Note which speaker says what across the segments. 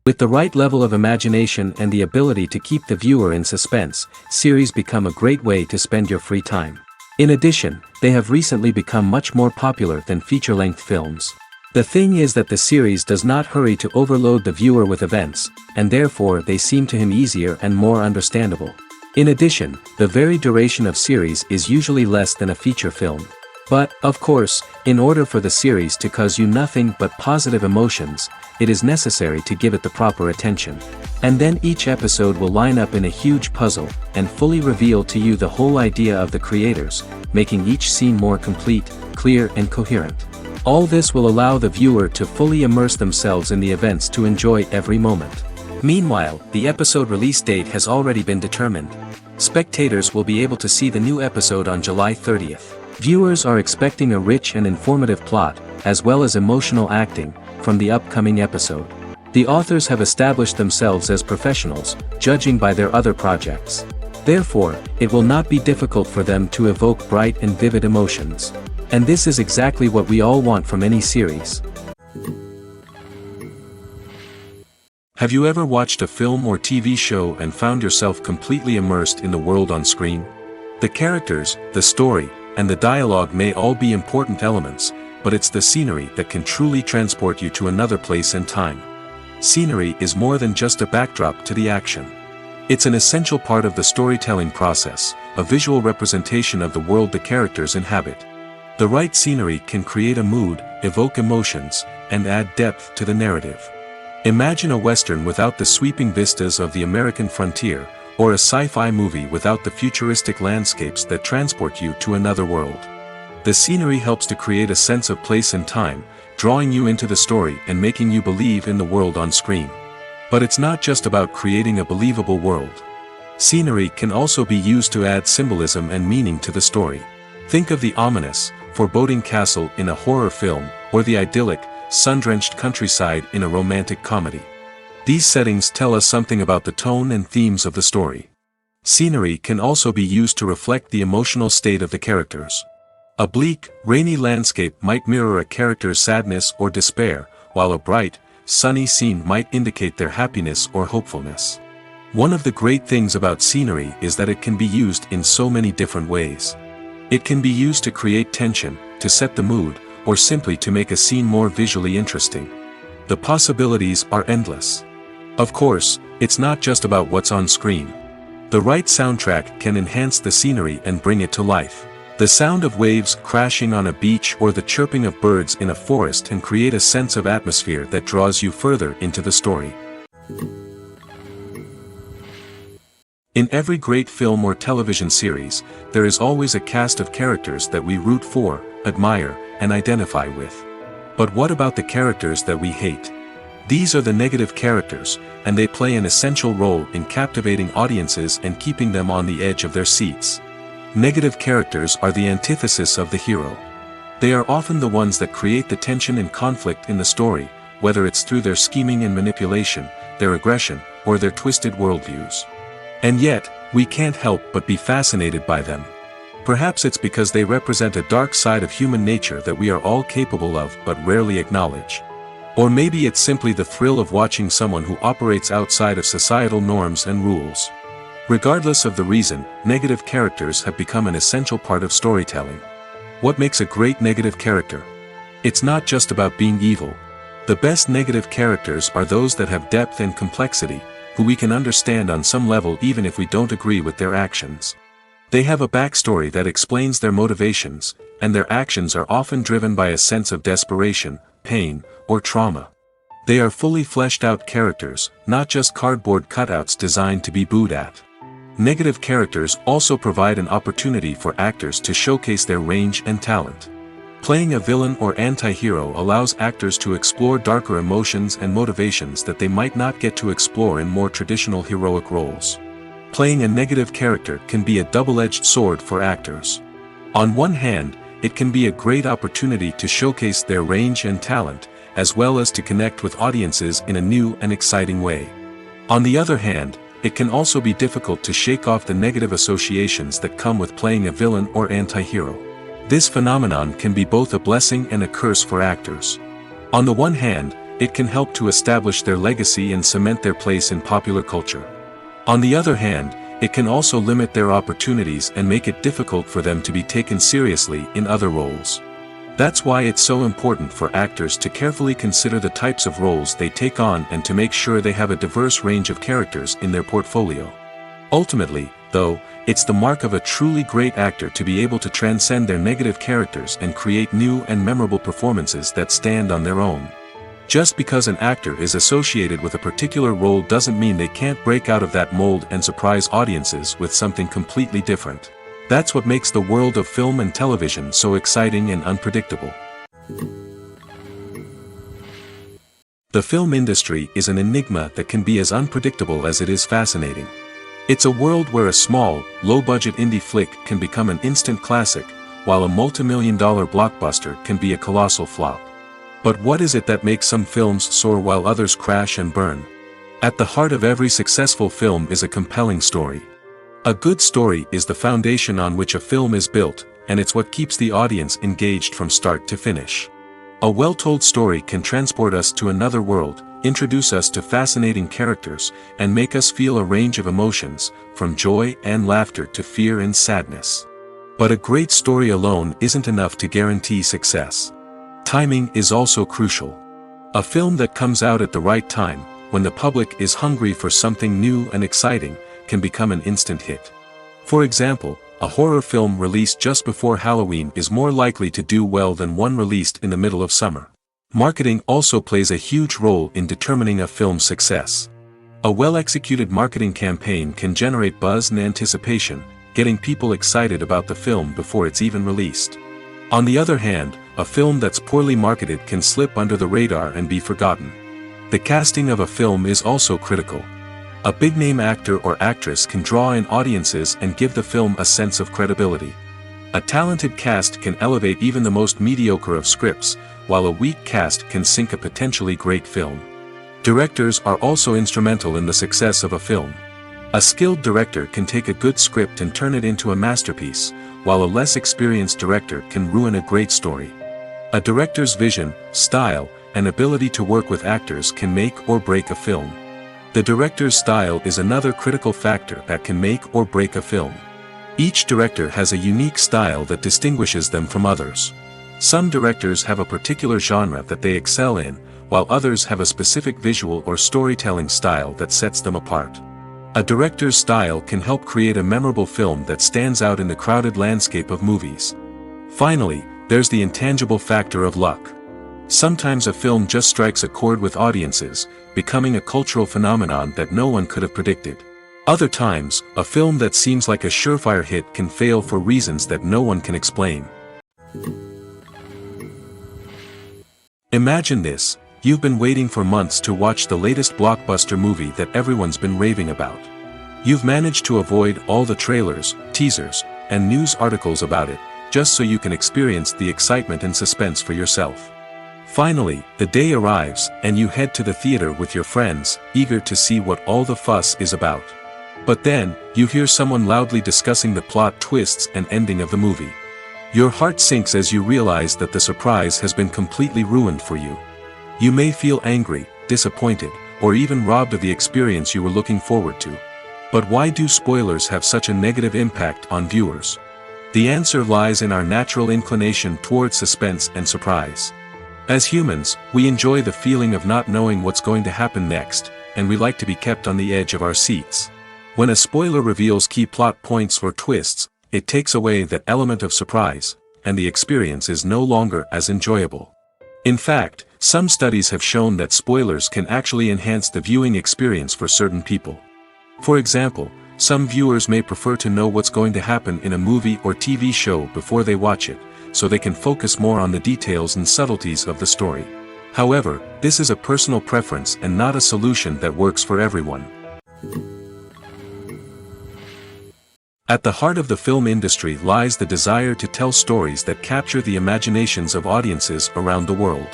Speaker 1: With the right level of imagination and the ability to keep the viewer in suspense, series become a great way to spend your free time. In addition, they have recently become much more popular than feature-length films. The thing is that the series does not hurry to overload the viewer with events, and therefore they seem to him easier and more understandable. In addition, the very duration of series is usually less than a feature film. But, of course, in order for the series to cause you nothing but positive emotions, it is necessary to give it the proper attention. And then each episode will line up in a huge puzzle, and fully reveal to you the whole idea of the creators, making each scene more complete, clear and coherent. All this will allow the viewer to fully immerse themselves in the events to enjoy every moment. Meanwhile, the episode release date has already been determined. Spectators will be able to see the new episode on July 30th. Viewers are expecting a rich and informative plot, as well as emotional acting, from the upcoming episode. The authors have established themselves as professionals, judging by their other projects. Therefore, it will not be difficult for them to evoke bright and vivid emotions. And this is exactly what we all want from any series.
Speaker 2: Have you ever watched a film or TV show and found yourself completely immersed in the world on screen? The characters, the story, and the dialogue may all be important elements, but it's the scenery that can truly transport you to another place and time. Scenery is more than just a backdrop to the action. It's an essential part of the storytelling process, a visual representation of the world the characters inhabit. The right scenery can create a mood, evoke emotions, and add depth to the narrative. Imagine a Western without the sweeping vistas of the American frontier, or a sci-fi movie without the futuristic landscapes that transport you to another world. The scenery helps to create a sense of place and time, drawing you into the story and making you believe in the world on screen. But it's not just about creating a believable world. Scenery can also be used to add symbolism and meaning to the story. Think of the ominous, foreboding castle in a horror film, or the idyllic, sun-drenched countryside in a romantic comedy. These settings tell us something about the tone and themes of the story. Scenery can also be used to reflect the emotional state of the characters. A bleak, rainy landscape might mirror a character's sadness or despair, while a bright, sunny scene might indicate their happiness or hopefulness. One of the great things about scenery is that it can be used in so many different ways. It can be used to create tension, to set the mood, or simply to make a scene more visually interesting. The possibilities are endless. Of course, it's not just about what's on screen. The right soundtrack can enhance the scenery and bring it to life. The sound of waves crashing on a beach or the chirping of birds in a forest can create a sense of atmosphere that draws you further into the story. In every great film or television series, there is always a cast of characters that we root for, admire, and identify with. But what about the characters that we hate? These are the negative characters, and they play an essential role in captivating audiences and keeping them on the edge of their seats. Negative characters are the antithesis of the hero. They are often the ones that create the tension and conflict in the story, whether it's through their scheming and manipulation, their aggression, or their twisted worldviews. And yet, we can't help but be fascinated by them. Perhaps it's because they represent a dark side of human nature that we are all capable of but rarely acknowledge. Or maybe it's simply the thrill of watching someone who operates outside of societal norms and rules. Regardless of the reason, negative characters have become an essential part of storytelling. What makes a great negative character? It's not just about being evil. The best negative characters are those that have depth and complexity, who we can understand on some level even if we don't agree with their actions. They have a backstory that explains their motivations, and their actions are often driven by a sense of desperation, pain, or trauma. They are fully fleshed out characters, not just cardboard cutouts designed to be booed at. Negative characters also provide an opportunity for actors to showcase their range and talent. Playing a villain or anti-hero allows actors to explore darker emotions and motivations that they might not get to explore in more traditional heroic roles. Playing a negative character can be a double-edged sword for actors. On one hand, it can be a great opportunity to showcase their range and talent, as well as to connect with audiences in a new and exciting way. On the other hand, it can also be difficult to shake off the negative associations that come with playing a villain or anti-hero. This phenomenon can be both a blessing and a curse for actors. On the one hand, it can help to establish their legacy and cement their place in popular culture. On the other hand, it can also limit their opportunities and make it difficult for them to be taken seriously in other roles. That's why it's so important for actors to carefully consider the types of roles they take on and to make sure they have a diverse range of characters in their portfolio. Ultimately, though, it's the mark of a truly great actor to be able to transcend their negative characters and create new and memorable performances that stand on their own. Just because an actor is associated with a particular role doesn't mean they can't break out of that mold and surprise audiences with something completely different. That's what makes the world of film and television so exciting and unpredictable. The film industry is an enigma that can be as unpredictable as it is fascinating. It's a world where a small, low-budget indie flick can become an instant classic, while a multi-million-dollar blockbuster can be a colossal flop. But what is it that makes some films soar while others crash and burn? At the heart of every successful film is a compelling story. A good story is the foundation on which a film is built, and it's what keeps the audience engaged from start to finish. A well-told story can transport us to another world, introduce us to fascinating characters, and make us feel a range of emotions, from joy and laughter to fear and sadness. But a great story alone isn't enough to guarantee success. Timing is also crucial. A film that comes out at the right time, when the public is hungry for something new and exciting, can become an instant hit. For example, a horror film released just before Halloween is more likely to do well than one released in the middle of summer. Marketing also plays a huge role in determining a film's success. A well-executed marketing campaign can generate buzz and anticipation, getting people excited about the film before it's even released. On the other hand, a film that's poorly marketed can slip under the radar and be forgotten. The casting of a film is also critical. A big-name actor or actress can draw in audiences and give the film a sense of credibility. A talented cast can elevate even the most mediocre of scripts, while a weak cast can sink a potentially great film. Directors are also instrumental in the success of a film. A skilled director can take a good script and turn it into a masterpiece, while a less experienced director can ruin a great story. A director's vision, style, and ability to work with actors can make or break a film. The director's style is another critical factor that can make or break a film. Each director has a unique style that distinguishes them from others. Some directors have a particular genre that they excel in, while others have a specific visual or storytelling style that sets them apart. A director's style can help create a memorable film that stands out in the crowded landscape of movies. Finally, there's the intangible factor of luck. Sometimes a film just strikes a chord with audiences, becoming a cultural phenomenon that no one could have predicted. Other times, a film that seems like a surefire hit can fail for reasons that no one can explain. Imagine this: you've been waiting for months to watch the latest blockbuster movie that everyone's been raving about. You've managed to avoid all the trailers, teasers, and news articles about it, just so you can experience the excitement and suspense for yourself. Finally, the day arrives, and you head to the theater with your friends, eager to see what all the fuss is about. But then, you hear someone loudly discussing the plot twists and ending of the movie. Your heart sinks as you realize that the surprise has been completely ruined for you. You may feel angry, disappointed, or even robbed of the experience you were looking forward to. But why do spoilers have such a negative impact on viewers? The answer lies in our natural inclination toward suspense and surprise. As humans, we enjoy the feeling of not knowing what's going to happen next, and we like to be kept on the edge of our seats. When a spoiler reveals key plot points or twists, it takes away that element of surprise, and the experience is no longer as enjoyable. In fact, some studies have shown that spoilers can actually enhance the viewing experience for certain people. For example, some viewers may prefer to know what's going to happen in a movie or TV show before they watch it, so they can focus more on the details and subtleties of the story. However, this is a personal preference and not a solution that works for everyone. At the heart of the film industry lies the desire to tell stories that capture the imaginations of audiences around the world.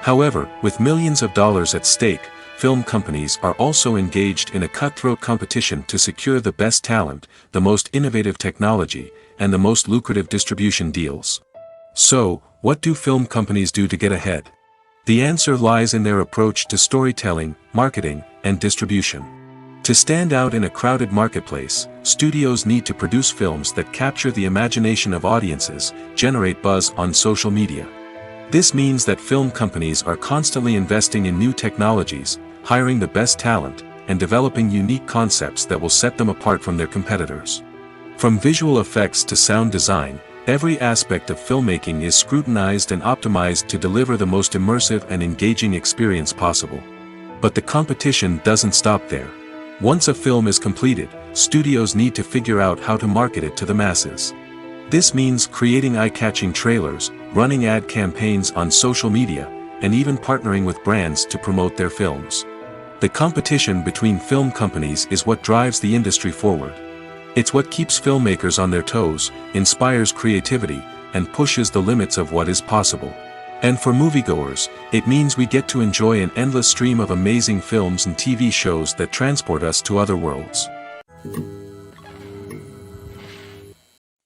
Speaker 2: However, with millions of dollars at stake, film companies are also engaged in a cutthroat competition to secure the best talent, the most innovative technology, and the most lucrative distribution deals. So, what do film companies do to get ahead? The answer lies in their approach to storytelling, marketing, and distribution. To stand out in a crowded marketplace, studios need to produce films that capture the imagination of audiences, generate buzz on social media. This means that film companies are constantly investing in new technologies, hiring the best talent, and developing unique concepts that will set them apart from their competitors. From visual effects to sound design, every aspect of filmmaking is scrutinized and optimized to deliver the most immersive and engaging experience possible. But the competition doesn't stop there. Once a film is completed, studios need to figure out how to market it to the masses. This means creating eye-catching trailers, running ad campaigns on social media, and even partnering with brands to promote their films. The competition between film companies is what drives the industry forward. It's what keeps filmmakers on their toes, inspires creativity, and pushes the limits of what is possible. And for moviegoers, it means we get to enjoy an endless stream of amazing films and TV shows that transport us to other worlds.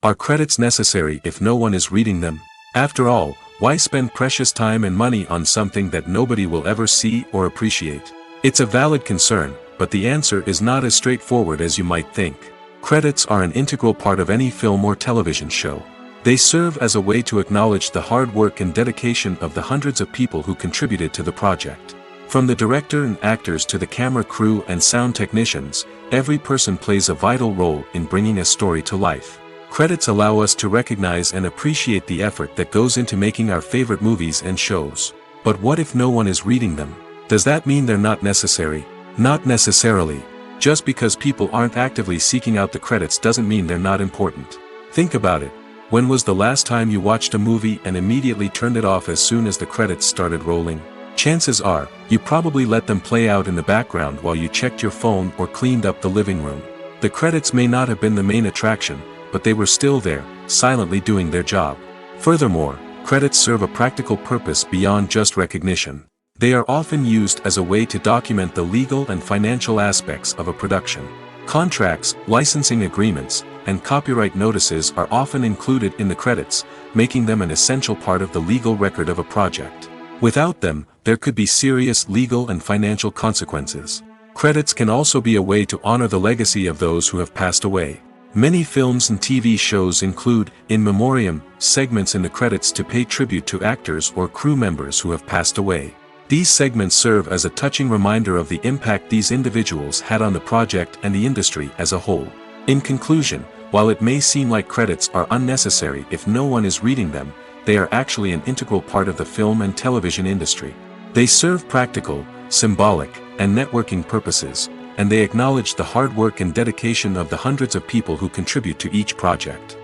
Speaker 2: Are credits necessary if no one is reading them? After all, why spend precious time and money on something that nobody will ever see or appreciate? It's a valid concern, but the answer is not as straightforward as you might think. Credits are an integral part of any film or television show. They serve as a way to acknowledge the hard work and dedication of the hundreds of people who contributed to the project. From the director and actors to the camera crew and sound technicians, every person plays a vital role in bringing a story to life. Credits allow us to recognize and appreciate the effort that goes into making our favorite movies and shows. But what if no one is reading them? Does that mean they're not necessary? Not necessarily. Just because people aren't actively seeking out the credits doesn't mean they're not important. Think about it. When was the last time you watched a movie and immediately turned it off as soon as the credits started rolling? Chances are, you probably let them play out in the background while you checked your phone or cleaned up the living room. The credits may not have been the main attraction, but they were still there, silently doing their job. Furthermore, credits serve a practical purpose beyond just recognition. They are often used as a way to document the legal and financial aspects of a production. Contracts, licensing agreements, and copyright notices are often included in the credits, making them an essential part of the legal record of a project. Without them, there could be serious legal and financial consequences. Credits can also be a way to honor the legacy of those who have passed away. Many films and TV shows include, in memoriam, segments in the credits to pay tribute to actors or crew members who have passed away. These segments serve as a touching reminder of the impact these individuals had on the project and the industry as a whole. In conclusion, while it may seem like credits are unnecessary if no one is reading them, they are actually an integral part of the film and television industry. They serve practical, symbolic, and networking purposes, and they acknowledge the hard work and dedication of the hundreds of people who contribute to each project.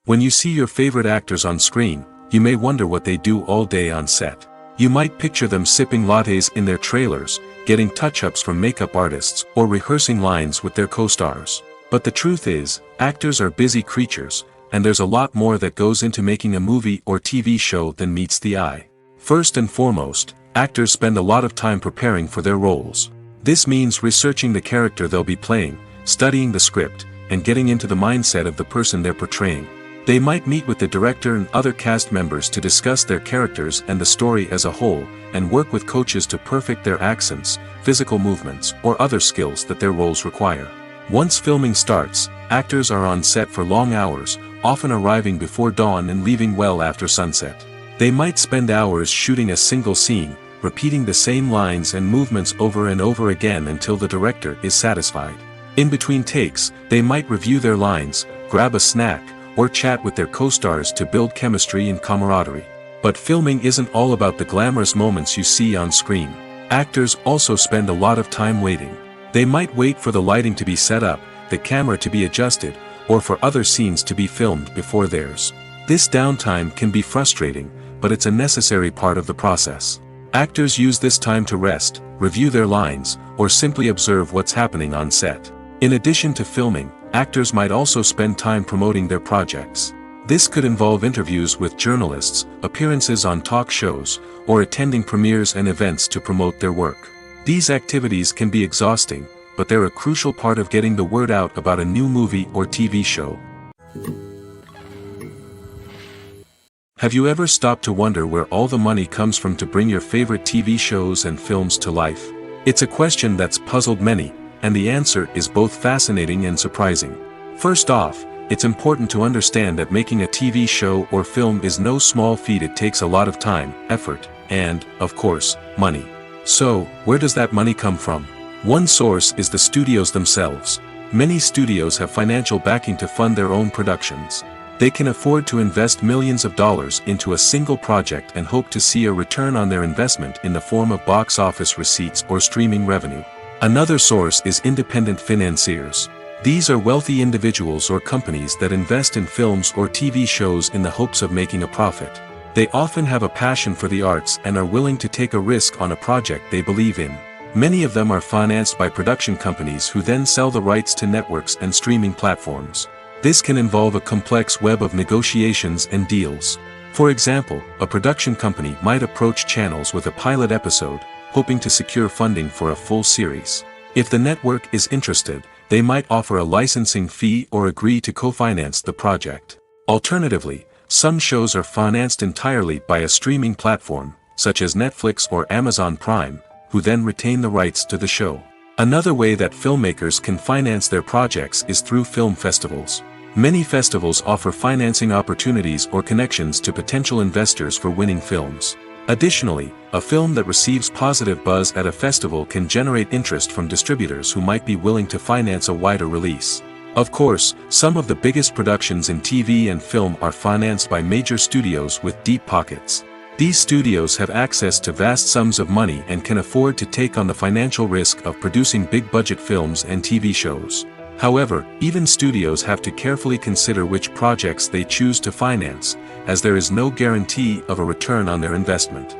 Speaker 2: When you see your favorite actors on screen, you may wonder what they do all day on set. You might picture them sipping lattes in their trailers, getting touch-ups from makeup artists, or rehearsing lines with their co-stars. But the truth is, actors are busy creatures, and there's a lot more that goes into making a movie or TV show than meets the eye. First and foremost, actors spend a lot of time preparing for their roles. This means researching the character they'll be playing, studying the script, and getting into the mindset of the person they're portraying. They might meet with the director and other cast members to discuss their characters and the story as a whole, and work with coaches to perfect their accents, physical movements, or other skills that their roles require. Once filming starts, actors are on set for long hours, often arriving before dawn and leaving well after sunset. They might spend hours shooting a single scene, repeating the same lines and movements over and over again until the director is satisfied. In between takes, they might review their lines, grab a snack, or chat with their co-stars to build chemistry and camaraderie. But filming isn't all about the glamorous moments you see on screen. Actors also spend a lot of time waiting. They might wait for the lighting to be set up, the camera to be adjusted, or for other scenes to be filmed before theirs. This downtime can be frustrating, but it's a necessary part of the process. Actors use this time to rest, review their lines, or simply observe what's happening on set. In addition to filming, actors might also spend time promoting their projects. This could involve interviews with journalists, appearances on talk shows, or attending premieres and events to promote their work. These activities can be exhausting, but they're a crucial part of getting the word out about a new movie or TV show. Have you ever stopped to wonder where all the money comes from to bring your favorite TV shows and films to life? It's a question that's puzzled many, and the answer is both fascinating and surprising. First off, it's important to understand that making a TV show or film is no small feat. It takes a lot of time, effort, and, of course, money. So, where does that money come from? One source is the studios themselves. Many studios have financial backing to fund their own productions. They can afford to invest millions of dollars into a single project and hope to see a return on their investment in the form of box office receipts or streaming revenue. Another source is independent financiers. These are wealthy individuals or companies that invest in films or TV shows in the hopes of making a profit. They often have a passion for the arts and are willing to take a risk on a project they believe in. Many of them are financed by production companies who then sell the rights to networks and streaming platforms. This can involve a complex web of negotiations and deals. For example, a production company might approach channels with a pilot episode, hoping to secure funding for a full series. If the network is interested, they might offer a licensing fee or agree to co-finance the project. Alternatively, some shows are financed entirely by a streaming platform, such as Netflix or Amazon Prime, who then retain the rights to the show. Another way that filmmakers can finance their projects is through film festivals. Many festivals offer financing opportunities or connections to potential investors for winning films. Additionally, a film that receives positive buzz at a festival can generate interest from distributors who might be willing to finance a wider release. Of course, some of the biggest productions in TV and film are financed by major studios with deep pockets. These studios have access to vast sums of money and can afford to take on the financial risk of producing big-budget films and TV shows. However, even studios have to carefully consider which projects they choose to finance, as there is no guarantee of a return on their investment.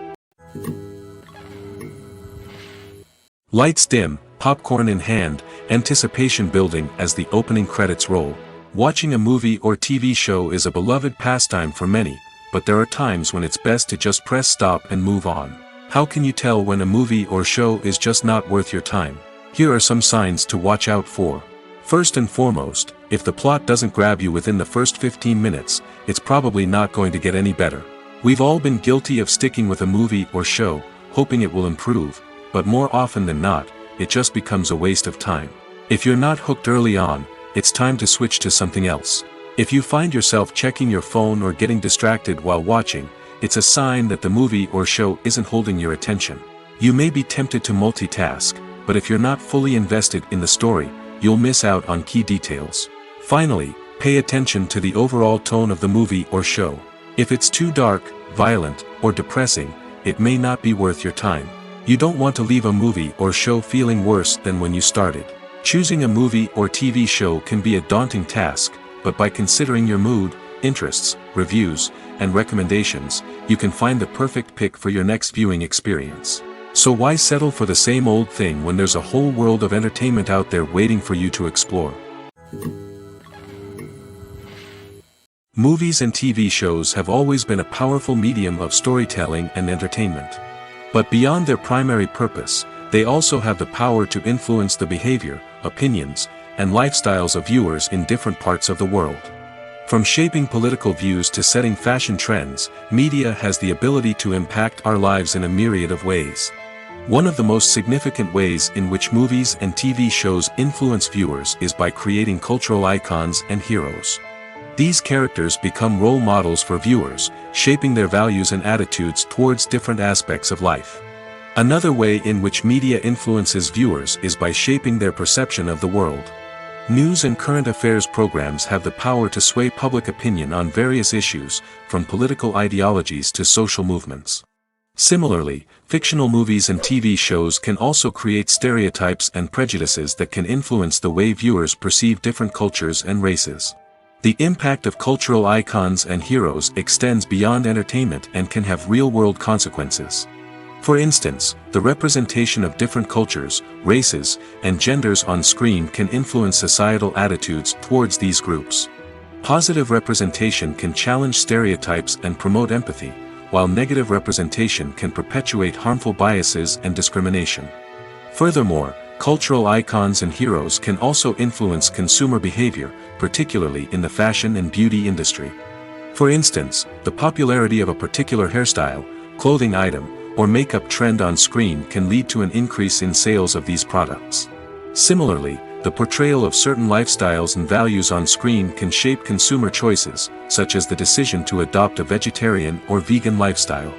Speaker 2: Lights dim, popcorn in hand, anticipation building as the opening credits roll. Watching a movie or TV show is a beloved pastime for many, but there are times when it's best to just press stop and move on. How can you tell when a movie or show is just not worth your time? Here are some signs to watch out for. First and foremost, if the plot doesn't grab you within the first 15 minutes, it's probably not going to get any better. We've all been guilty of sticking with a movie or show, hoping it will improve, but more often than not, it just becomes a waste of time. If you're not hooked early on, it's time to switch to something else. If you find yourself checking your phone or getting distracted while watching, it's a sign that the movie or show isn't holding your attention. You may be tempted to multitask, but if you're not fully invested in the story, you'll miss out on key details. Finally, pay attention to the overall tone of the movie or show. If it's too dark, violent, or depressing, it may not be worth your time. You don't want to leave a movie or show feeling worse than when you started. Choosing a movie or TV show can be a daunting task, but by considering your mood, interests, reviews, and recommendations, you can find the perfect pick for your next viewing experience. So why settle for the same old thing when there's a whole world of entertainment out there waiting for you to explore? Movies and TV shows have always been a powerful medium of storytelling and entertainment. But beyond their primary purpose, they also have the power to influence the behavior, opinions, and lifestyles of viewers in different parts of the world. From shaping political views to setting fashion trends, media has the ability to impact our lives in a myriad of ways. One of the most significant ways in which movies and TV shows influence viewers is by creating cultural icons and heroes. These characters become role models for viewers, shaping their values and attitudes towards different aspects of life. Another way in which media influences viewers is by shaping their perception of the world. News and current affairs programs have the power to sway public opinion on various issues, from political ideologies to social movements. Similarly, fictional movies and TV shows can also create stereotypes and prejudices that can influence the way viewers perceive different cultures and races. The impact of cultural icons and heroes extends beyond entertainment and can have real-world consequences. For instance, the representation of different cultures, races, and genders on screen can influence societal attitudes towards these groups. Positive representation can challenge stereotypes and promote empathy, while negative representation can perpetuate harmful biases and discrimination. Furthermore, cultural icons and heroes can also influence consumer behavior, particularly in the fashion and beauty industry. For instance, the popularity of a particular hairstyle, clothing item, or makeup trend on screen can lead to an increase in sales of these products. Similarly, the portrayal of certain lifestyles and values on screen can shape consumer choices, such as the decision to adopt a vegetarian or vegan lifestyle.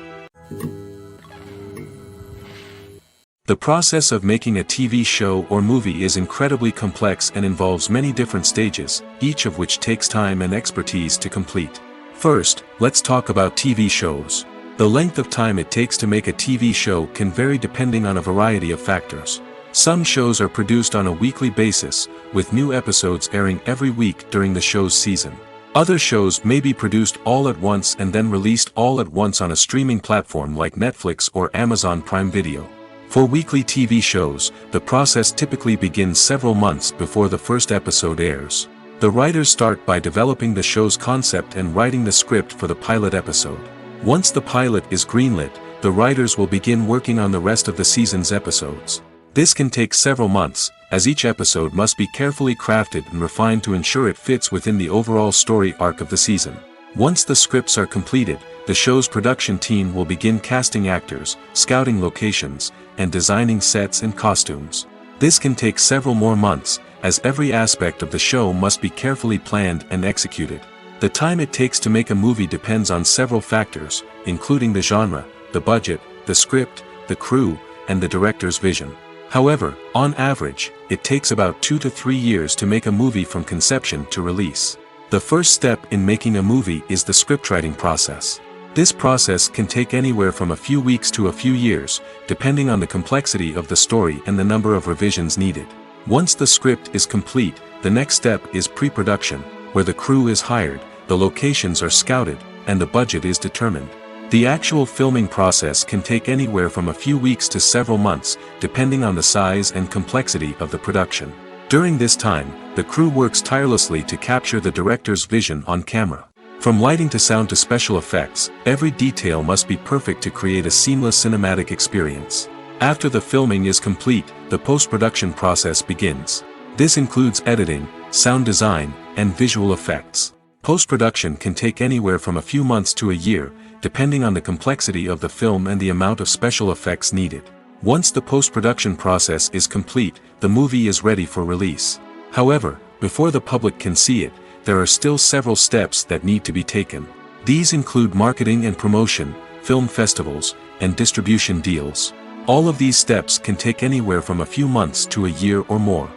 Speaker 2: The process of making a TV show or movie is incredibly complex and involves many different stages, each of which takes time and expertise to complete. First, let's talk about TV shows. The length of time it takes to make a TV show can vary depending on a variety of factors. Some shows are produced on a weekly basis, with new episodes airing every week during the show's season. Other shows may be produced all at once and then released all at once on a streaming platform like Netflix or Amazon Prime Video. For weekly TV shows, the process typically begins several months before the first episode airs. The writers start by developing the show's concept and writing the script for the pilot episode. Once the pilot is greenlit, the writers will begin working on the rest of the season's episodes. This can take several months, as each episode must be carefully crafted and refined to ensure it fits within the overall story arc of the season. Once the scripts are completed, the show's production team will begin casting actors, scouting locations, and designing sets and costumes. This can take several more months, as every aspect of the show must be carefully planned and executed. The time it takes to make a movie depends on several factors, including the genre, the budget, the script, the crew, and the director's vision. However, on average, it takes about 2 to 3 years to make a movie from conception to release. The first step in making a movie is the scriptwriting process. This process can take anywhere from a few weeks to a few years, depending on the complexity of the story and the number of revisions needed. Once the script is complete, the next step is pre-production, where the crew is hired, the locations are scouted, and the budget is determined. The actual filming process can take anywhere from a few weeks to several months, depending on the size and complexity of the production. During this time, the crew works tirelessly to capture the director's vision on camera. From lighting to sound to special effects, every detail must be perfect to create a seamless cinematic experience. After the filming is complete, the post-production process begins. This includes editing, sound design, and visual effects. Post-production can take anywhere from a few months to a year, depending on the complexity of the film and the amount of special effects needed. Once the post-production process is complete, the movie is ready for release. However, before the public can see it, there are still several steps that need to be taken. These include marketing and promotion, film festivals, and distribution deals. All of these steps can take anywhere from a few months to a year or more.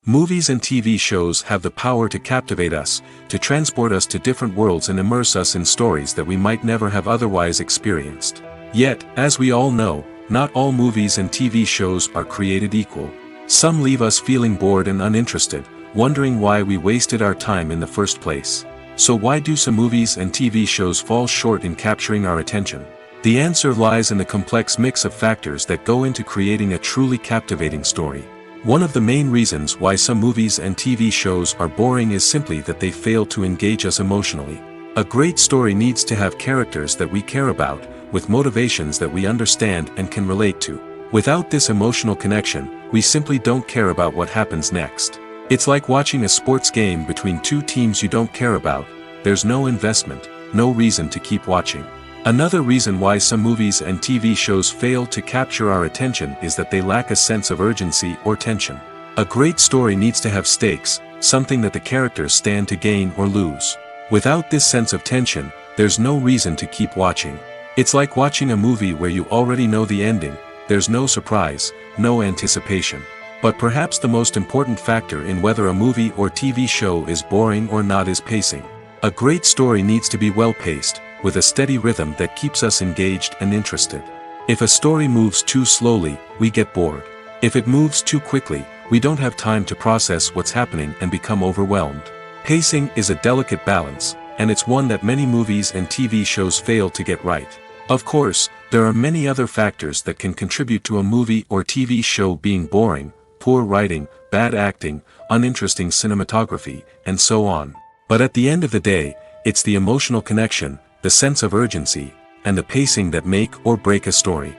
Speaker 2: Movies and TV shows have the power to captivate us, to transport us to different worlds and immerse us in stories that we might never have otherwise experienced. Yet, as we all know, not all movies and TV shows are created equal. Some leave us feeling bored and uninterested, wondering why we wasted our time in the first place. So why do some movies and TV shows fall short in capturing our attention? The answer lies in the complex mix of factors that go into creating a truly captivating story. One of the main reasons why some movies and TV shows are boring is simply that they fail to engage us emotionally. A great story needs to have characters that we care about, with motivations that we understand and can relate to. Without this emotional connection, we simply don't care about what happens next. It's like watching a sports game between two teams you don't care about. There's no investment, no reason to keep watching. Another reason why some movies and TV shows fail to capture our attention is that they lack a sense of urgency or tension. A great story needs to have stakes, something that the characters stand to gain or lose. Without this sense of tension, there's no reason to keep watching. It's like watching a movie where you already know the ending. There's no surprise, no anticipation. But perhaps the most important factor in whether a movie or TV show is boring or not is pacing. A great story needs to be well-paced, with a steady rhythm that keeps us engaged and interested. If a story moves too slowly, we get bored. If it moves too quickly, we don't have time to process what's happening and become overwhelmed. Pacing is a delicate balance, and it's one that many movies and TV shows fail to get right. Of course, there are many other factors that can contribute to a movie or TV show being boring: poor writing, bad acting, uninteresting cinematography, and so on. But at the end of the day, it's the emotional connection, the sense of urgency, and the pacing that make or break a story.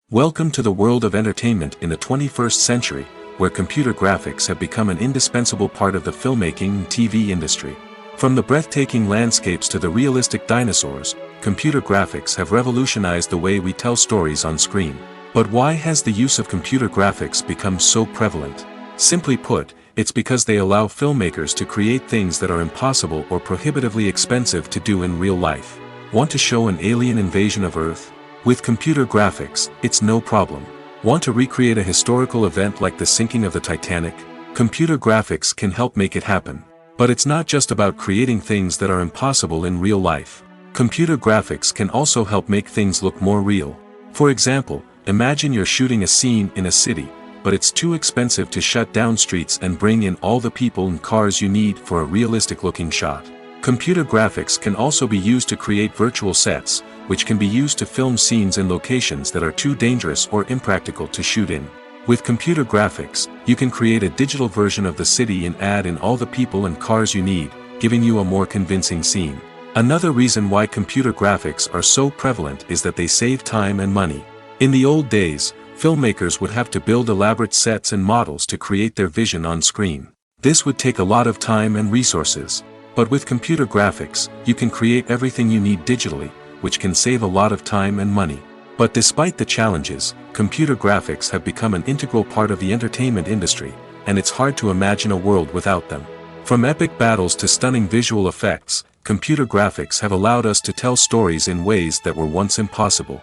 Speaker 2: Welcome to the world of entertainment in the 21st century, where computer graphics have become an indispensable part of the filmmaking and TV industry. From the breathtaking landscapes to the realistic dinosaurs, computer graphics have revolutionized the way we tell stories on screen. But why has the use of computer graphics become so prevalent? Simply put, it's because they allow filmmakers to create things that are impossible or prohibitively expensive to do in real life. Want to show an alien invasion of Earth? With computer graphics, it's no problem. Want to recreate a historical event like the sinking of the Titanic? Computer graphics can help make it happen. But it's not just about creating things that are impossible in real life. Computer graphics can also help make things look more real. For example, imagine you're shooting a scene in a city, but it's too expensive to shut down streets and bring in all the people and cars you need for a realistic-looking shot. Computer graphics can also be used to create virtual sets, which can be used to film scenes in locations that are too dangerous or impractical to shoot in. With computer graphics, you can create a digital version of the city and add in all the people and cars you need, giving you a more convincing scene. Another reason why computer graphics are so prevalent is that they save time and money. In the old days, filmmakers would have to build elaborate sets and models to create their vision on screen. This would take a lot of time and resources. But with computer graphics, you can create everything you need digitally, which can save a lot of time and money. But despite the challenges, computer graphics have become an integral part of the entertainment industry, and it's hard to imagine a world without them. From epic battles to stunning visual effects, computer graphics have allowed us to tell stories in ways that were once impossible.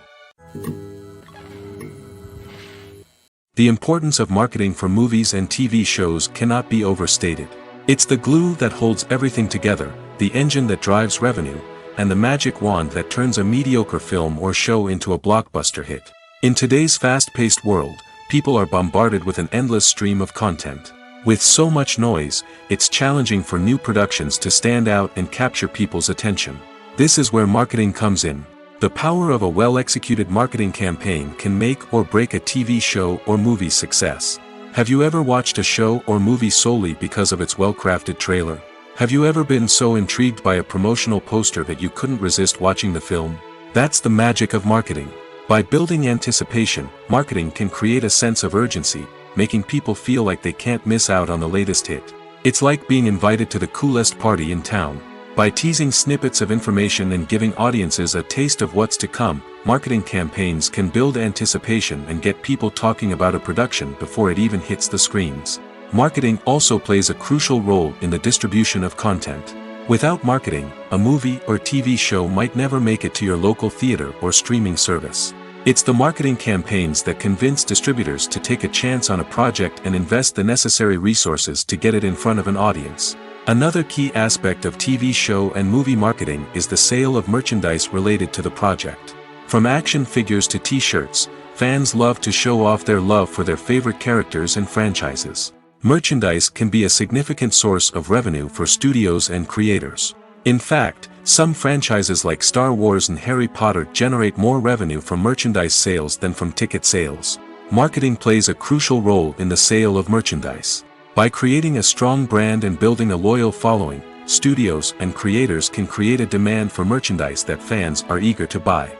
Speaker 2: The importance of marketing for movies and TV shows cannot be overstated. It's the glue that holds everything together, the engine that drives revenue, and the magic wand that turns a mediocre film or show into a blockbuster hit. In today's fast-paced world, people are bombarded with an endless stream of content. With so much noise, it's challenging for new productions to stand out and capture people's attention. This is where marketing comes in. The power of a well-executed marketing campaign can make or break a TV show or movie's success. Have you ever watched a show or movie solely because of its well-crafted trailer? Have you ever been so intrigued by a promotional poster that you couldn't resist watching the film? That's the magic of marketing. By building anticipation, marketing can create a sense of urgency, making people feel like they can't miss out on the latest hit. It's like being invited to the coolest party in town. By teasing snippets of information and giving audiences a taste of what's to come, marketing campaigns can build anticipation and get people talking about a production before it even hits the screens. Marketing also plays a crucial role in the distribution of content. Without marketing, a movie or TV show might never make it to your local theater or streaming service. It's the marketing campaigns that convince distributors to take a chance on a project and invest the necessary resources to get it in front of an audience. Another key aspect of TV show and movie marketing is the sale of merchandise related to the project. From action figures to t-shirts, fans love to show off their love for their favorite characters and franchises. Merchandise can be a significant source of revenue for studios and creators. In fact, some franchises like Star Wars and Harry Potter generate more revenue from merchandise sales than from ticket sales. Marketing plays a crucial role in the sale of merchandise. By creating a strong brand and building a loyal following, studios and creators can create a demand for merchandise that fans are eager to buy.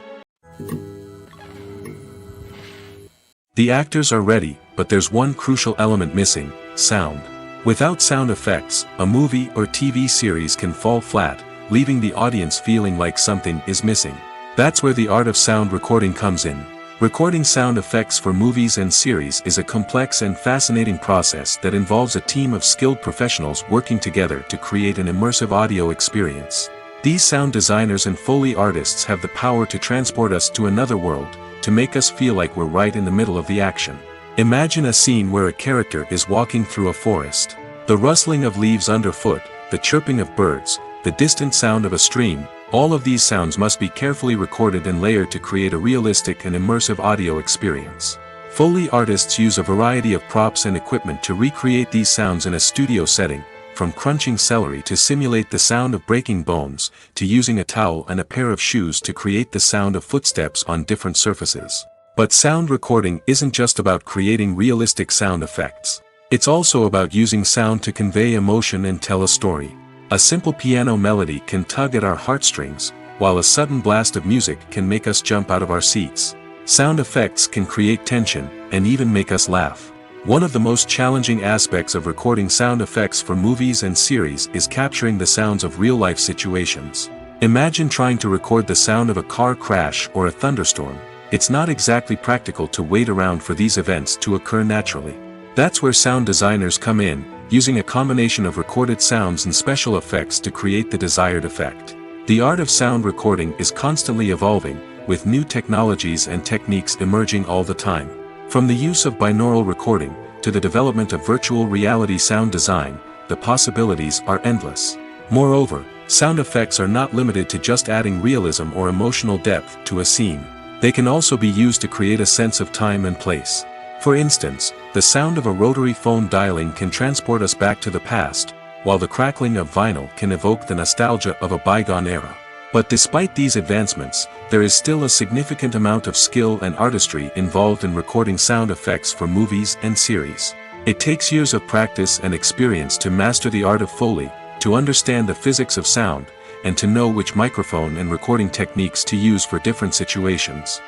Speaker 2: The actors are ready, but there's one crucial element missing: sound. Without sound effects, a movie or TV series can fall flat, leaving the audience feeling like something is missing. That's where the art of sound recording comes in. Recording sound effects for movies and series is a complex and fascinating process that involves a team of skilled professionals working together to create an immersive audio experience. These sound designers and Foley artists have the power to transport us to another world, to make us feel like we're right in the middle of the action. Imagine a scene where a character is walking through a forest. The rustling of leaves underfoot, the chirping of birds, the distant sound of a stream, all of these sounds must be carefully recorded and layered to create a realistic and immersive audio experience. Foley artists use a variety of props and equipment to recreate these sounds in a studio setting, from crunching celery to simulate the sound of breaking bones, to using a towel and a pair of shoes to create the sound of footsteps on different surfaces. But sound recording isn't just about creating realistic sound effects. It's also about using sound to convey emotion and tell a story. A simple piano melody can tug at our heartstrings, while a sudden blast of music can make us jump out of our seats. Sound effects can create tension, and even make us laugh. One of the most challenging aspects of recording sound effects for movies and series is capturing the sounds of real-life situations. Imagine trying to record the sound of a car crash or a thunderstorm. It's not exactly practical to wait around for these events to occur naturally. That's where sound designers come in, using a combination of recorded sounds and special effects to create the desired effect. The art of sound recording is constantly evolving, with new technologies and techniques emerging all the time. From the use of binaural recording, to the development of virtual reality sound design, the possibilities are endless. Moreover, sound effects are not limited to just adding realism or emotional depth to a scene. They can also be used to create a sense of time and place. For instance, the sound of a rotary phone dialing can transport us back to the past, while the crackling of vinyl can evoke the nostalgia of a bygone era. But despite these advancements, there is still a significant amount of skill and artistry involved in recording sound effects for movies and series. It takes years of practice and experience to master the art of Foley, to understand the physics of sound, and to know which microphone and recording techniques to use for different situations.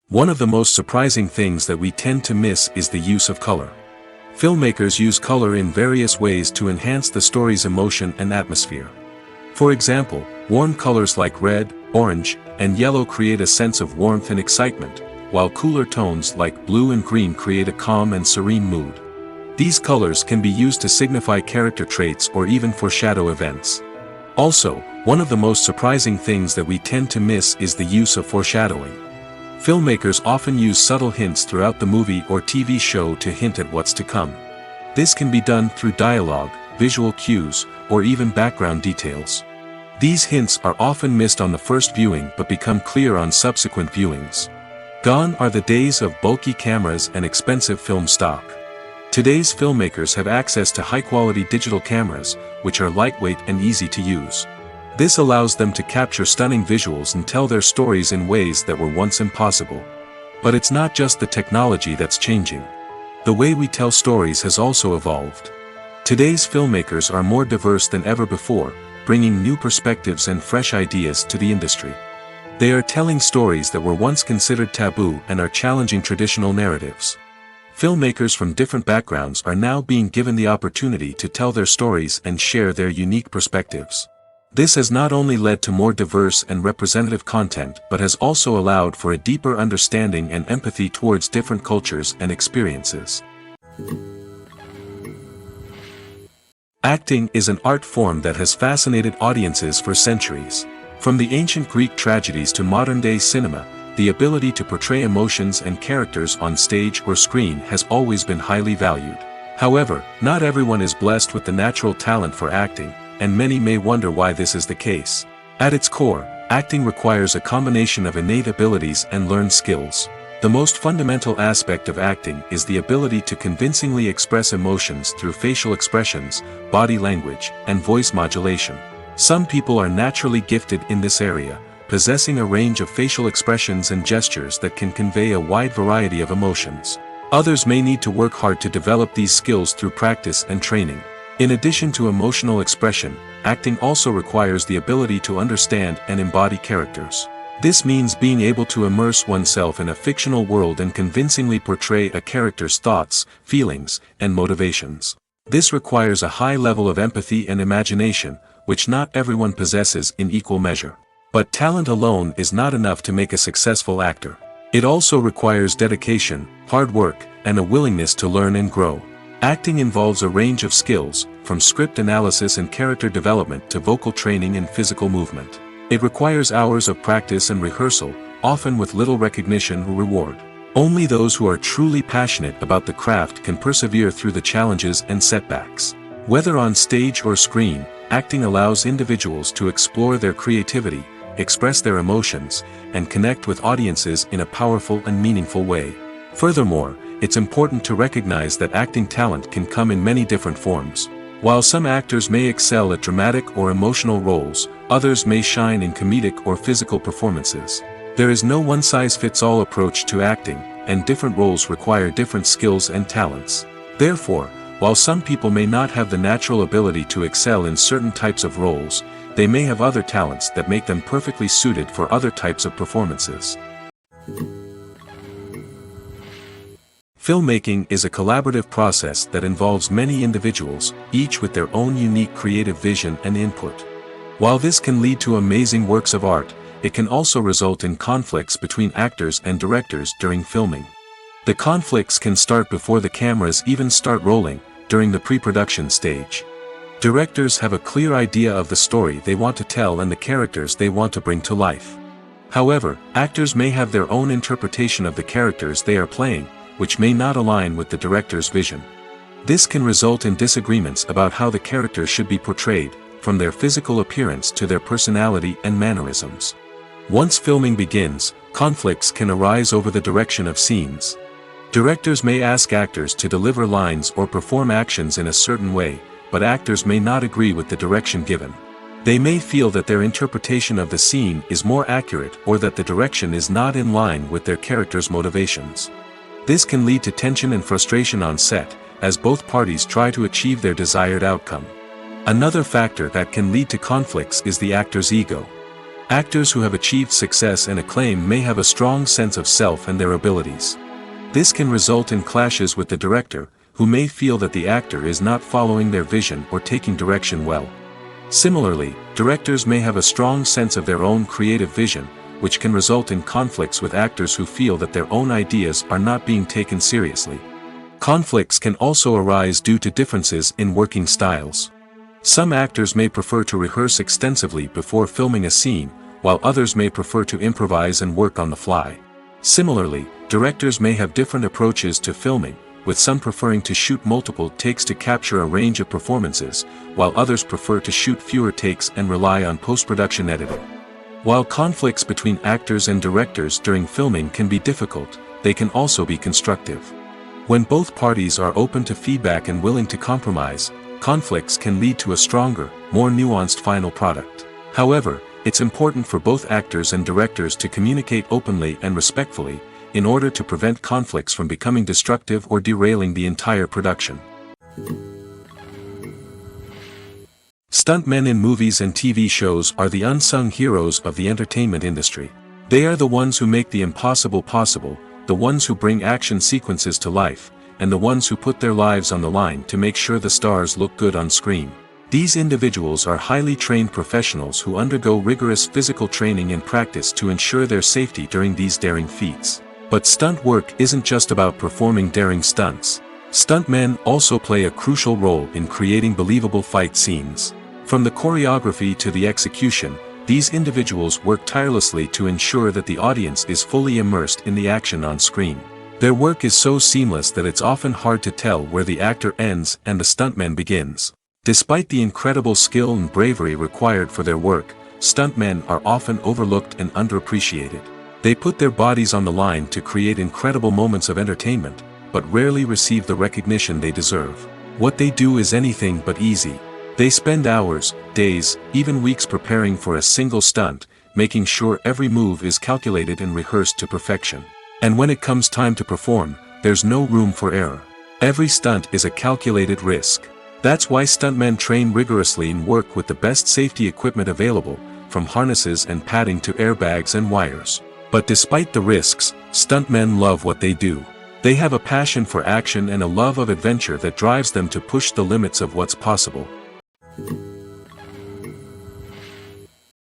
Speaker 2: One of the most surprising things that we tend to miss is the use of color. Filmmakers use color in various ways to enhance the story's emotion and atmosphere. For example, warm colors like red, orange, and yellow create a sense of warmth and excitement, while cooler tones like blue and green create a calm and serene mood. These colors can be used to signify character traits or even foreshadow events. Also, one of the most surprising things that we tend to miss is the use of foreshadowing. Filmmakers often use subtle hints throughout the movie or TV show to hint at what's to come. This can be done through dialogue, visual cues, or even background details. These hints are often missed on the first viewing but become clear on subsequent viewings. Gone are the days of bulky cameras and expensive film stock. Today's filmmakers have access to high-quality digital cameras, which are lightweight and easy to use. This allows them to capture stunning visuals and tell their stories in ways that were once impossible. But it's not just the technology that's changing. The way we tell stories has also evolved. Today's filmmakers are more diverse than ever before, bringing new perspectives and fresh ideas to the industry. They are telling stories that were once considered taboo and are challenging traditional narratives. Filmmakers from different backgrounds are now being given the opportunity to tell their stories and share their unique perspectives. This has not only led to more diverse and representative content but has also allowed for a deeper understanding and empathy towards different cultures and experiences. Acting is an art form that has fascinated audiences for centuries. From the ancient Greek tragedies to modern-day cinema, the ability to portray emotions and characters on stage or screen has always been highly valued. However, not everyone is blessed with the natural talent for acting, and many may wonder why this is the case. At its core, acting requires a combination of innate abilities and learned skills. The most fundamental aspect of acting is the ability to convincingly express emotions through facial expressions, body language, and voice modulation. Some people are naturally gifted in this area, possessing a range of facial expressions and gestures that can convey a wide variety of emotions. Others may need to work hard to develop these skills through practice and training. In addition to emotional expression, acting also requires the ability to understand and embody characters. This means being able to immerse oneself in a fictional world and convincingly portray a character's thoughts, feelings, and motivations. This requires a high level of empathy and imagination, which not everyone possesses in equal measure. But talent alone is not enough to make a successful actor. It also requires dedication, hard work, and a willingness to learn and grow. Acting involves a range of skills, from script analysis and character development to vocal training and physical movement. It requires hours of practice and rehearsal, often with little recognition or reward. Only those who are truly passionate about the craft can persevere through the challenges and setbacks. Whether on stage or screen, acting allows individuals to explore their creativity, express their emotions, and connect with audiences in a powerful and meaningful way. Furthermore, it's important to recognize that acting talent can come in many different forms. While some actors may excel at dramatic or emotional roles, others may shine in comedic or physical performances. There is no one-size-fits-all approach to acting, and different roles require different skills and talents. Therefore, while some people may not have the natural ability to excel in certain types of roles, they may have other talents that make them perfectly suited for other types of performances. Filmmaking is a collaborative process that involves many individuals, each with their own unique creative vision and input. While this can lead to amazing works of art, it can also result in conflicts between actors and directors during filming. The conflicts can start before the cameras even start rolling, during the pre-production stage. Directors have a clear idea of the story they want to tell and the characters they want to bring to life. However, actors may have their own interpretation of the characters they are playing, which may not align with the director's vision. This can result in disagreements about how the characters should be portrayed, from their physical appearance to their personality and mannerisms. Once filming begins, conflicts can arise over the direction of scenes. Directors may ask actors to deliver lines or perform actions in a certain way, but actors may not agree with the direction given. They may feel that their interpretation of the scene is more accurate or that the direction is not in line with their character's motivations. This can lead to tension and frustration on set, as both parties try to achieve their desired outcome. Another factor that can lead to conflicts is the actor's ego. Actors who have achieved success and acclaim may have a strong sense of self and their abilities. This can result in clashes with the director, who may feel that the actor is not following their vision or taking direction well. Similarly, directors may have a strong sense of their own creative vision, which can result in conflicts with actors who feel that their own ideas are not being taken seriously. Conflicts can also arise due to differences in working styles. Some actors may prefer to rehearse extensively before filming a scene, while others may prefer to improvise and work on the fly. Similarly, directors may have different approaches to filming, with some preferring to shoot multiple takes to capture a range of performances, while others prefer to shoot fewer takes and rely on post-production editing. While conflicts between actors and directors during filming can be difficult, they can also be constructive. When both parties are open to feedback and willing to compromise, conflicts can lead to a stronger, more nuanced final product. However, it's important for both actors and directors to communicate openly and respectfully, in order to prevent conflicts from becoming destructive or derailing the entire production. Stuntmen in movies and TV shows are the unsung heroes of the entertainment industry. They are the ones who make the impossible possible, the ones who bring action sequences to life, and the ones who put their lives on the line to make sure the stars look good on screen. These individuals are highly trained professionals who undergo rigorous physical training and practice to ensure their safety during these daring feats. But stunt work isn't just about performing daring stunts. Stuntmen also play a crucial role in creating believable fight scenes. From the choreography to the execution, these individuals work tirelessly to ensure that the audience is fully immersed in the action on screen. Their work is so seamless that it's often hard to tell where the actor ends and the stuntman begins. Despite the incredible skill and bravery required for their work, stuntmen are often overlooked and underappreciated. They put their bodies on the line to create incredible moments of entertainment, but rarely receive the recognition they deserve. What they do is anything but easy. They spend hours, days, even weeks preparing for a single stunt, making sure every move is calculated and rehearsed to perfection. And when it comes time to perform, there's no room for error. Every stunt is a calculated risk. That's why stuntmen train rigorously and work with the best safety equipment available, from harnesses and padding to airbags and wires. But despite the risks, stuntmen love what they do. They have a passion for action and a love of adventure that drives them to push the limits of what's possible.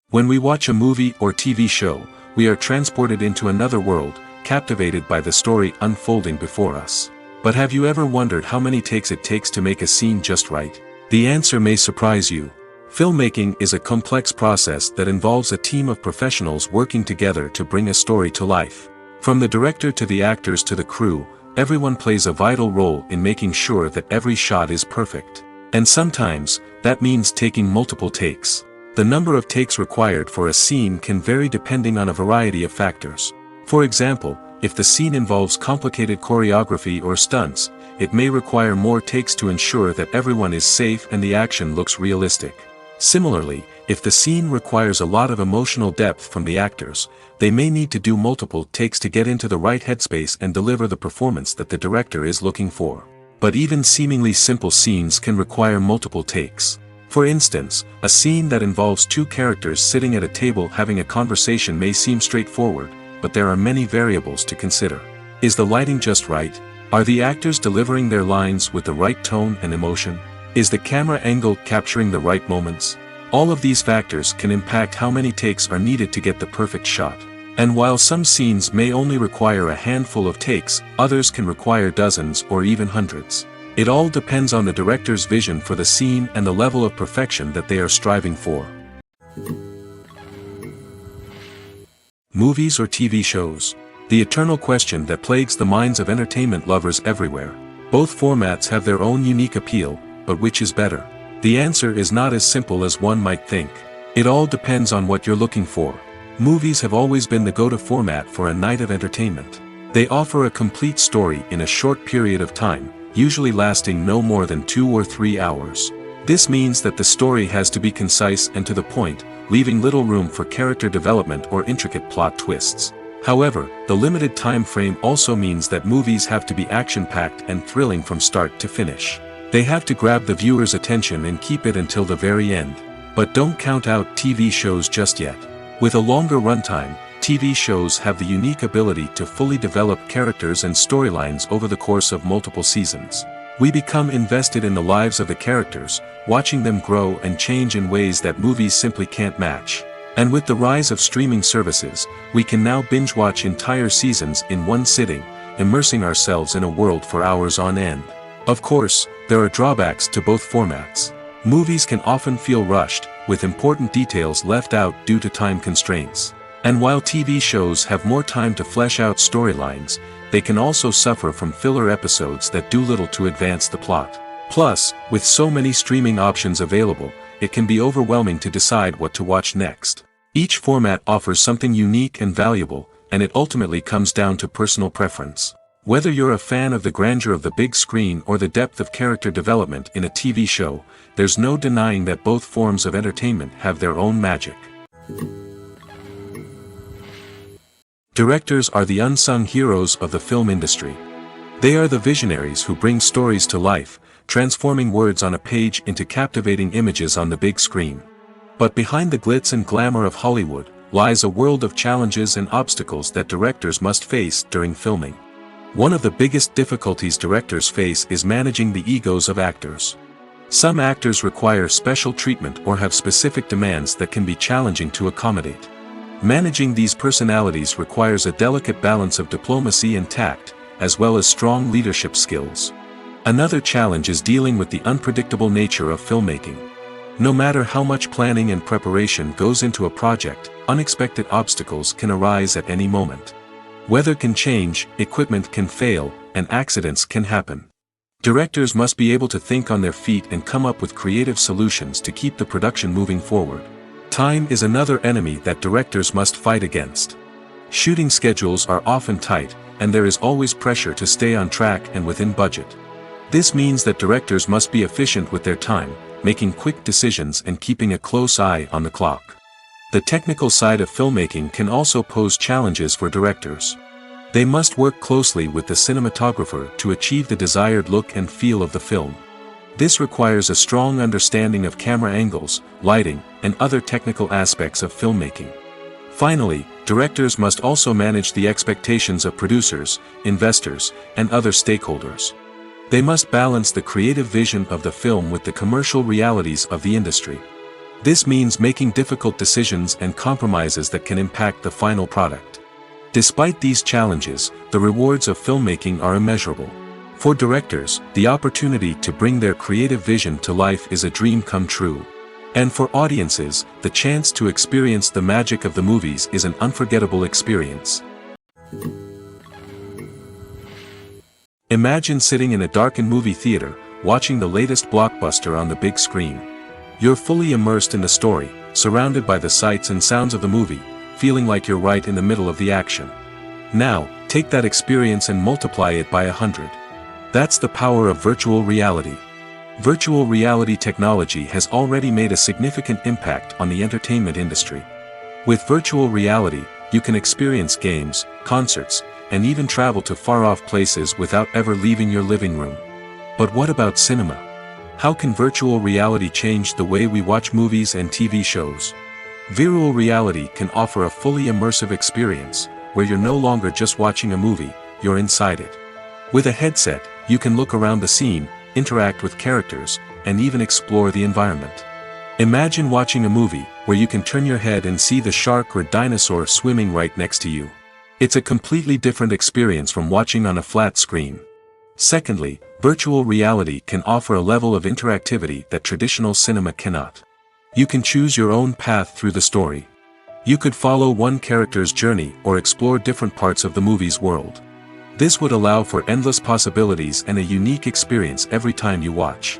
Speaker 2: When we watch a movie or TV show, we are transported into another world, captivated by the story unfolding before us. But have you ever wondered how many takes it takes to make a scene just right? The answer may surprise you. Filmmaking is a complex process that involves a team of professionals working together to bring a story to life. From the director to the actors to the crew, everyone plays a vital role in making sure that every shot is perfect. And sometimes, that means taking multiple takes. The number of takes required for a scene can vary depending on a variety of factors. For example, if the scene involves complicated choreography or stunts, it may require more takes to ensure that everyone is safe and the action looks realistic. Similarly, if the scene requires a lot of emotional depth from the actors, they may need to do multiple takes to get into the right headspace and deliver the performance that the director is looking for. But even seemingly simple scenes can require multiple takes. For instance, a scene that involves two characters sitting at a table having a conversation may seem straightforward, but there are many variables to consider. Is the lighting just right? Are the actors delivering their lines with the right tone and emotion? Is the camera angle capturing the right moments? All of these factors can impact how many takes are needed to get the perfect shot. And while some scenes may only require a handful of takes, others can require dozens or even hundreds. It all depends on the director's vision for the scene and the level of perfection that they are striving for. Movies or TV shows? The eternal question that plagues the minds of entertainment lovers everywhere. Both formats have their own unique appeal, but which is better? The answer is not as simple as one might think. It all depends on what you're looking for. Movies have always been the go-to format for a night of entertainment. They offer a complete story in a short period of time, usually lasting no more than 2 or 3 hours. This means that the story has to be concise and to the point, leaving little room for character development or intricate plot twists. However, the limited time frame also means that movies have to be action-packed and thrilling from start to finish. They have to grab the viewer's attention and keep it until the very end. But don't count out TV shows just yet. With a longer runtime, TV shows have the unique ability to fully develop characters and storylines over the course of multiple seasons. We become invested in the lives of the characters, watching them grow and change in ways that movies simply can't match. And with the rise of streaming services, we can now binge-watch entire seasons in one sitting, immersing ourselves in a world for hours on end. Of course, there are drawbacks to both formats. Movies can often feel rushed, with important details left out due to time constraints. And while TV shows have more time to flesh out storylines, they can also suffer from filler episodes that do little to advance the plot. Plus, with so many streaming options available, it can be overwhelming to decide what to watch next. Each format offers something unique and valuable, and it ultimately comes down to personal preference. Whether you're a fan of the grandeur of the big screen or the depth of character development in a TV show, there's no denying that both forms of entertainment have their own magic. Directors are the unsung heroes of the film industry. They are the visionaries who bring stories to life, transforming words on a page into captivating images on the big screen. But behind the glitz and glamour of Hollywood, lies a world of challenges and obstacles that directors must face during filming. One of the biggest difficulties directors face is managing the egos of actors. Some actors require special treatment or have specific demands that can be challenging to accommodate. Managing these personalities requires a delicate balance of diplomacy and tact, as well as strong leadership skills. Another challenge is dealing with the unpredictable nature of filmmaking. No matter how much planning and preparation goes into a project, unexpected obstacles can arise at any moment. Weather can change, equipment can fail, and accidents can happen. Directors must be able to think on their feet and come up with creative solutions to keep the production moving forward. Time is another enemy that directors must fight against. Shooting schedules are often tight, and there is always pressure to stay on track and within budget. This means that directors must be efficient with their time, making quick decisions and keeping a close eye on the clock. The technical side of filmmaking can also pose challenges for directors. They must work closely with the cinematographer to achieve the desired look and feel of the film. This requires a strong understanding of camera angles, lighting, and other technical aspects of filmmaking. Finally, directors must also manage the expectations of producers, investors, and other stakeholders. They must balance the creative vision of the film with the commercial realities of the industry. This means making difficult decisions and compromises that can impact the final product. Despite these challenges, the rewards of filmmaking are immeasurable. For directors, the opportunity to bring their creative vision to life is a dream come true. And for audiences, the chance to experience the magic of the movies is an unforgettable experience. Imagine sitting in a darkened movie theater, watching the latest blockbuster on the big screen. You're fully immersed in the story, surrounded by the sights and sounds of the movie, feeling like you're right in the middle of the action. Now, take that experience and multiply it by 100. That's the power of virtual reality. Virtual reality technology has already made a significant impact on the entertainment industry. With virtual reality, you can experience games, concerts, and even travel to far-off places without ever leaving your living room. But what about cinema? How can virtual reality change the way we watch movies and TV shows? Virtual reality can offer a fully immersive experience, where you're no longer just watching a movie, you're inside it. With a headset, you can look around the scene, interact with characters, and even explore the environment. Imagine watching a movie where you can turn your head and see the shark or dinosaur swimming right next to you. It's a completely different experience from watching on a flat screen. Secondly, virtual reality can offer a level of interactivity that traditional cinema cannot. You can choose your own path through the story. You could follow one character's journey or explore different parts of the movie's world. This would allow for endless possibilities and a unique experience every time you watch.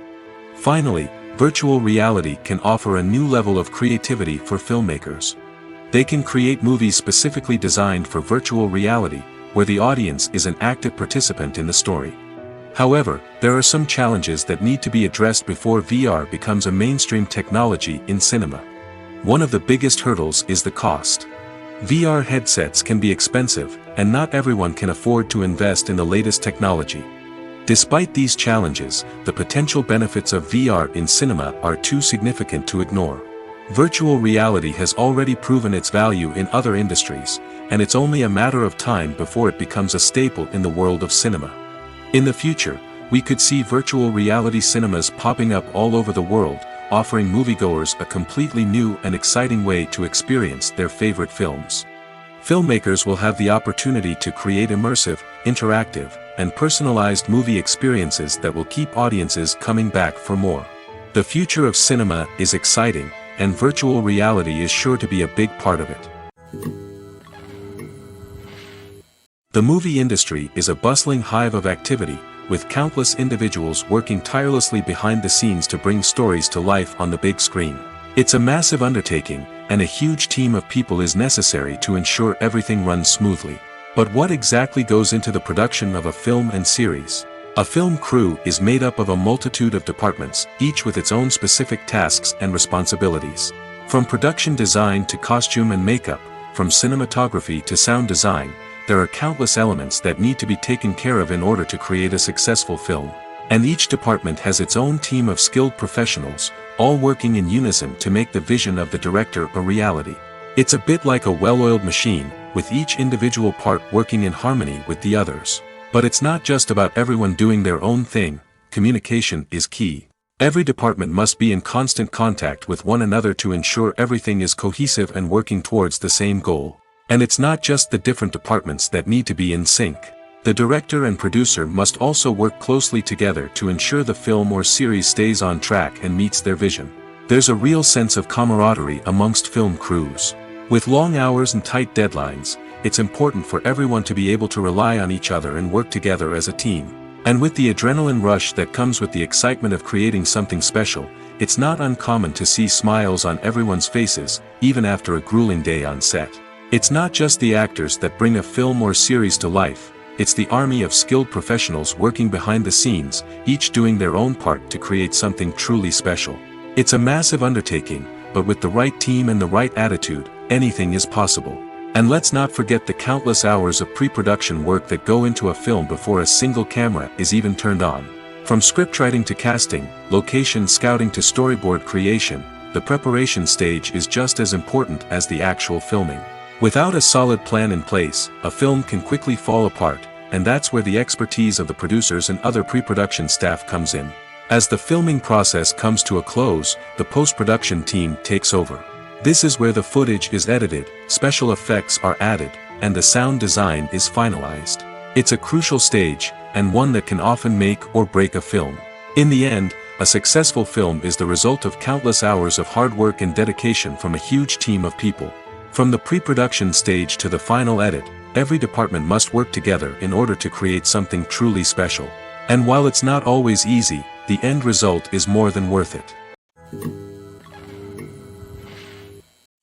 Speaker 2: Finally, virtual reality can offer a new level of creativity for filmmakers. They can create movies specifically designed for virtual reality, where the audience is an active participant in the story. However, there are some challenges that need to be addressed before VR becomes a mainstream technology in cinema. One of the biggest hurdles is the cost. VR headsets can be expensive, and not everyone can afford to invest in the latest technology. Despite these challenges, the potential benefits of VR in cinema are too significant to ignore. Virtual reality has already proven its value in other industries, and it's only a matter of time before it becomes a staple in the world of cinema. In the future, we could see virtual reality cinemas popping up all over the world, offering moviegoers a completely new and exciting way to experience their favorite films. Filmmakers will have the opportunity to create immersive, interactive, and personalized movie experiences that will keep audiences coming back for more. The future of cinema is exciting, and virtual reality is sure to be a big part of it. The movie industry is a bustling hive of activity, with countless individuals working tirelessly behind the scenes to bring stories to life on the big screen. It's a massive undertaking, and a huge team of people is necessary to ensure everything runs smoothly. But what exactly goes into the production of a film and series? A film crew is made up of a multitude of departments, each with its own specific tasks and responsibilities. From production design to costume and makeup, from cinematography to sound design, there are countless elements that need to be taken care of in order to create a successful film. And each department has its own team of skilled professionals, all working in unison to make the vision of the director a reality. It's a bit like a well-oiled machine, with each individual part working in harmony with the others. But it's not just about everyone doing their own thing. Communication is key. Every department must be in constant contact with one another to ensure everything is cohesive and working towards the same goal. And it's not just the different departments that need to be in sync. The director and producer must also work closely together to ensure the film or series stays on track and meets their vision. There's a real sense of camaraderie amongst film crews. With long hours and tight deadlines, it's important for everyone to be able to rely on each other and work together as a team. And with the adrenaline rush that comes with the excitement of creating something special, it's not uncommon to see smiles on everyone's faces, even after a grueling day on set. It's not just the actors that bring a film or series to life, it's the army of skilled professionals working behind the scenes, each doing their own part to create something truly special. It's a massive undertaking, but with the right team and the right attitude, anything is possible. And let's not forget the countless hours of pre-production work that go into a film before a single camera is even turned on. From scriptwriting to casting, location scouting to storyboard creation, the preparation stage is just as important as the actual filming. Without a solid plan in place, a film can quickly fall apart, and that's where the expertise of the producers and other pre-production staff comes in. As the filming process comes to a close, the post-production team takes over. This is where the footage is edited, special effects are added, and the sound design is finalized. It's a crucial stage, and one that can often make or break a film. In the end, a successful film is the result of countless hours of hard work and dedication from a huge team of people. From the pre-production stage to the final edit, every department must work together in order to create something truly special. And while it's not always easy, the end result is more than worth it.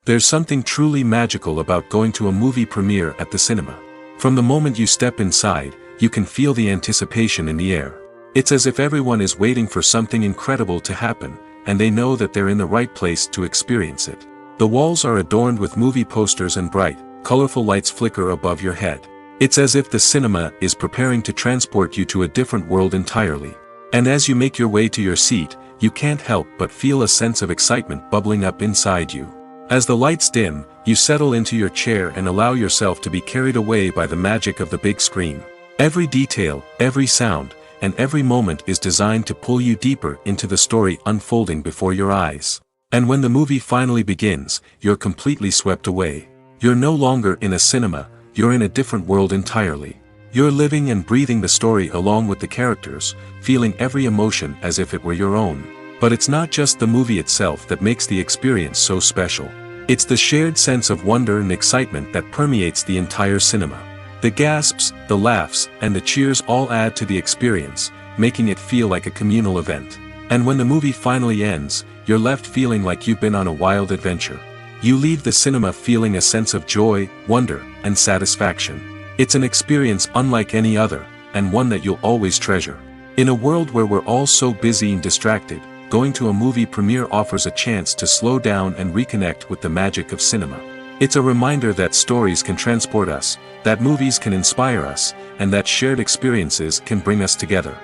Speaker 2: There's something truly magical about going to a movie premiere at the cinema. From the moment you step inside, you can feel the anticipation in the air. It's as if everyone is waiting for something incredible to happen, and they know that they're in the right place to experience it. The walls are adorned with movie posters and bright, colorful lights flicker above your head. It's as if the cinema is preparing to transport you to a different world entirely. And as you make your way to your seat, you can't help but feel a sense of excitement bubbling up inside you. As the lights dim, you settle into your chair and allow yourself to be carried away by the magic of the big screen. Every detail, every sound, and every moment is designed to pull you deeper into the story unfolding before your eyes. And when the movie finally begins, you're completely swept away. You're no longer in a cinema, you're in a different world entirely. You're living and breathing the story along with the characters, feeling every emotion as if it were your own. But it's not just the movie itself that makes the experience so special. It's the shared sense of wonder and excitement that permeates the entire cinema. The gasps, the laughs, and the cheers all add to the experience, making it feel like a communal event. And when the movie finally ends, you're left feeling like you've been on a wild adventure. You leave the cinema feeling a sense of joy, wonder, and satisfaction. It's an experience unlike any other, and one that you'll always treasure. In a world where we're all so busy and distracted, going to a movie premiere offers a chance to slow down and reconnect with the magic of cinema. It's a reminder that stories can transport us, that movies can inspire us, and that shared experiences can bring us together.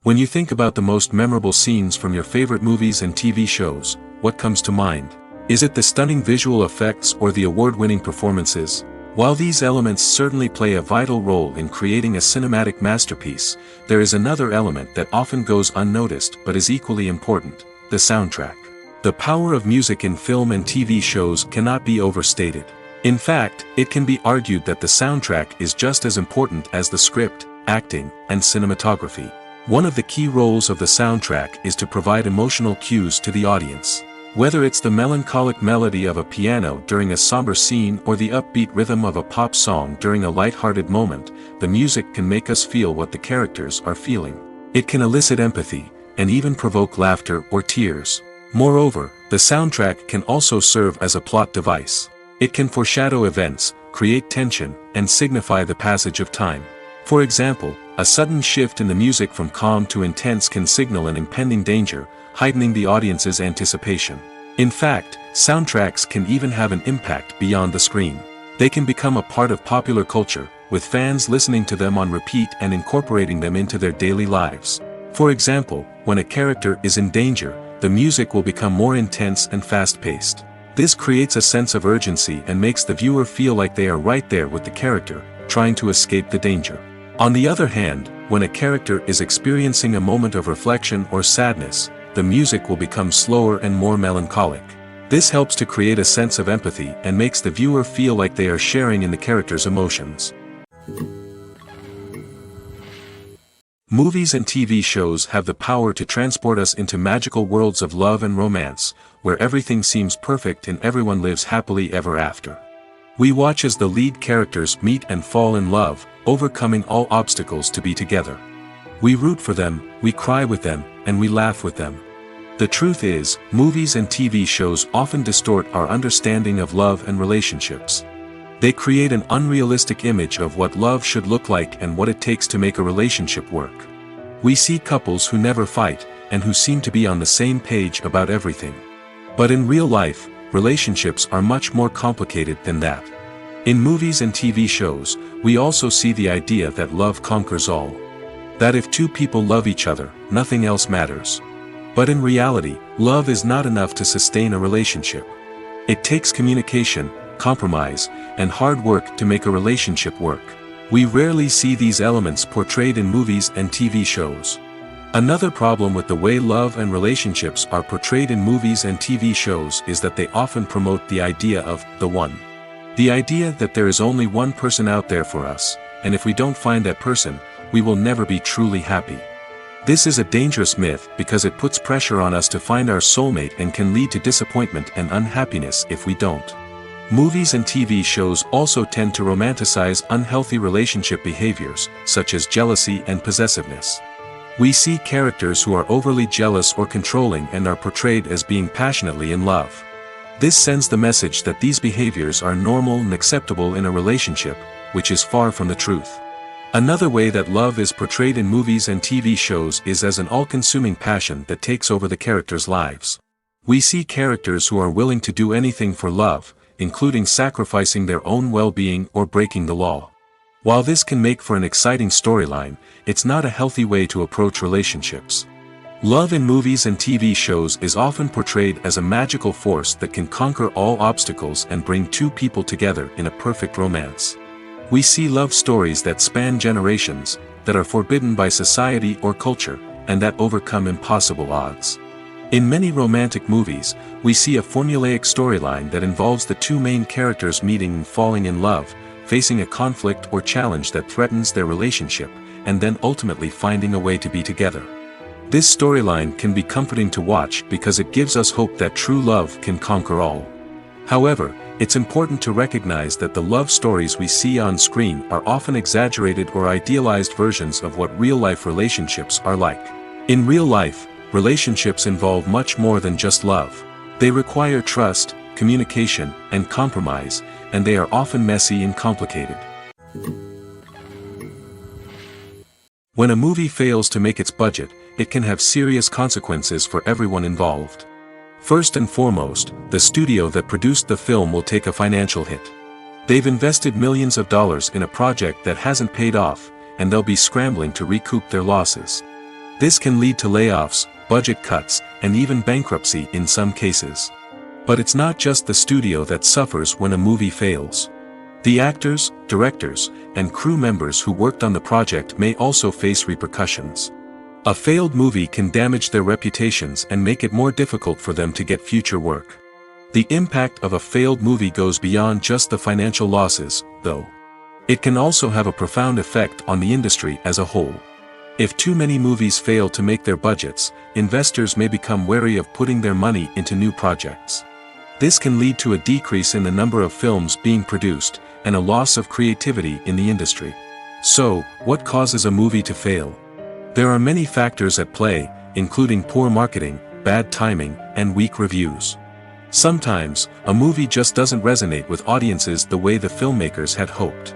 Speaker 2: When you think about the most memorable scenes from your favorite movies and TV shows, what comes to mind? Is it the stunning visual effects or the award-winning performances? While these elements certainly play a vital role in creating a cinematic masterpiece, there is another element that often goes unnoticed but is equally important: the soundtrack. The power of music in film and TV shows cannot be overstated. In fact, it can be argued that the soundtrack is just as important as the script, acting, and cinematography. One of the key roles of the soundtrack is to provide emotional cues to the audience. Whether it's the melancholic melody of a piano during a somber scene or the upbeat rhythm of a pop song during a light-hearted moment, the music can make us feel what the characters are feeling. It can elicit empathy, and even provoke laughter or tears. Moreover, the soundtrack can also serve as a plot device. It can foreshadow events, create tension, and signify the passage of time. For example, a sudden shift in the music from calm to intense can signal an impending danger, heightening the audience's anticipation. In fact, soundtracks can even have an impact beyond the screen. They can become a part of popular culture, with fans listening to them on repeat and incorporating them into their daily lives. For example, when a character is in danger, the music will become more intense and fast-paced. This creates a sense of urgency and makes the viewer feel like they are right there with the character, trying to escape the danger. On the other hand, when a character is experiencing a moment of reflection or sadness, the music will become slower and more melancholic. This helps to create a sense of empathy and makes the viewer feel like they are sharing in the character's emotions. Movies and TV shows have the power to transport us into magical worlds of love and romance, where everything seems perfect and everyone lives happily ever after. We watch as the lead characters meet and fall in love, overcoming all obstacles to be together. We root for them, we cry with them, and we laugh with them. The truth is, movies and TV shows often distort our understanding of love and relationships. They create an unrealistic image of what love should look like and what it takes to make a relationship work. We see couples who never fight, and who seem to be on the same page about everything. But in real life, relationships are much more complicated than that. In movies and TV shows, we also see the idea that love conquers all. That if two people love each other, nothing else matters. But in reality, love is not enough to sustain a relationship. It takes communication, compromise, and hard work to make a relationship work. We rarely see these elements portrayed in movies and TV shows. Another problem with the way love and relationships are portrayed in movies and TV shows is that they often promote the idea of the one. The idea that there is only one person out there for us, and if we don't find that person, we will never be truly happy. This is a dangerous myth because it puts pressure on us to find our soulmate and can lead to disappointment and unhappiness if we don't. Movies and TV shows also tend to romanticize unhealthy relationship behaviors, such as jealousy and possessiveness. We see characters who are overly jealous or controlling and are portrayed as being passionately in love. This sends the message that these behaviors are normal and acceptable in a relationship, which is far from the truth. Another way that love is portrayed in movies and TV shows is as an all-consuming passion that takes over the characters' lives. We see characters who are willing to do anything for love, including sacrificing their own well-being or breaking the law. While this can make for an exciting storyline, it's not a healthy way to approach relationships. Love in movies and TV shows is often portrayed as a magical force that can conquer all obstacles and bring two people together in a perfect romance. We see love stories that span generations, that are forbidden by society or culture, and that overcome impossible odds. In many romantic movies, we see a formulaic storyline that involves the two main characters meeting and falling in love, facing a conflict or challenge that threatens their relationship, and then ultimately finding a way to be together. This storyline can be comforting to watch because it gives us hope that true love can conquer all. However, it's important to recognize that the love stories we see on screen are often exaggerated or idealized versions of what real-life relationships are like. In real life, relationships involve much more than just love. They require trust, communication, and compromise, and they are often messy and complicated. When a movie fails to make its budget, it can have serious consequences for everyone involved. First and foremost, the studio that produced the film will take a financial hit. They've invested millions of dollars in a project that hasn't paid off, and they'll be scrambling to recoup their losses. This can lead to layoffs, budget cuts, and even bankruptcy in some cases. But it's not just the studio that suffers when a movie fails. The actors, directors, and crew members who worked on the project may also face repercussions. A failed movie can damage their reputations and make it more difficult for them to get future work. The impact of a failed movie goes beyond just the financial losses, though. It can also have a profound effect on the industry as a whole. If too many movies fail to make their budgets, investors may become wary of putting their money into new projects. This can lead to a decrease in the number of films being produced, and a loss of creativity in the industry. So, what causes a movie to fail? There are many factors at play, including poor marketing, bad timing, and weak reviews. Sometimes, a movie just doesn't resonate with audiences the way the filmmakers had hoped.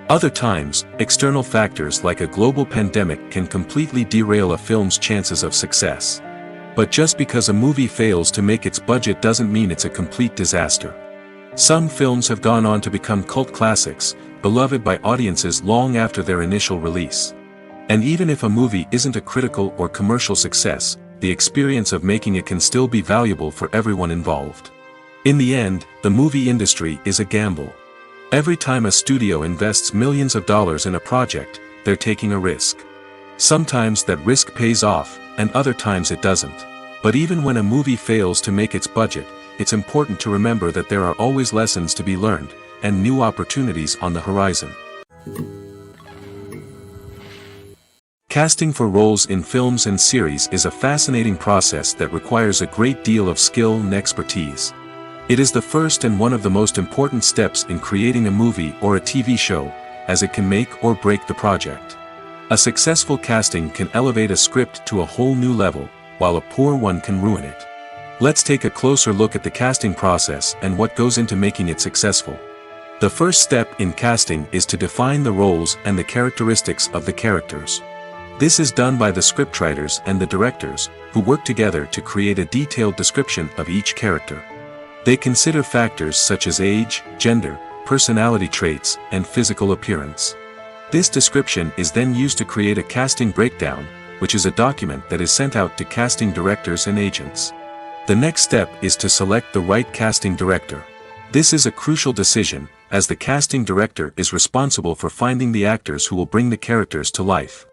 Speaker 2: Other times, external factors like a global pandemic can completely derail a film's chances of success. But just because a movie fails to make its budget doesn't mean it's a complete disaster. Some films have gone on to become cult classics, beloved by audiences long after their initial release. And even if a movie isn't a critical or commercial success, the experience of making it can still be valuable for everyone involved. In the end, the movie industry is a gamble. Every time a studio invests millions of dollars in a project, they're taking a risk. Sometimes that risk pays off, and other times it doesn't. But even when a movie fails to make its budget, it's important to remember that there are always lessons to be learned, and new opportunities on the horizon. Casting for roles in films and series is a fascinating process that requires a great deal of skill and expertise. It is the first and one of the most important steps in creating a movie or a TV show, as it can make or break the project. A successful casting can elevate a script to a whole new level, while a poor one can ruin it. Let's take a closer look at the casting process and what goes into making it successful. The first step in casting is to define the roles and the characteristics of the characters. This is done by the scriptwriters and the directors, who work together to create a detailed description of each character. They consider factors such as age, gender, personality traits, and physical appearance. This description is then used to create a casting breakdown, which is a document that is sent out to casting directors and agents. The next step is to select the right casting director. This is a crucial decision, as the casting director is responsible for finding the actors who will bring the characters to life.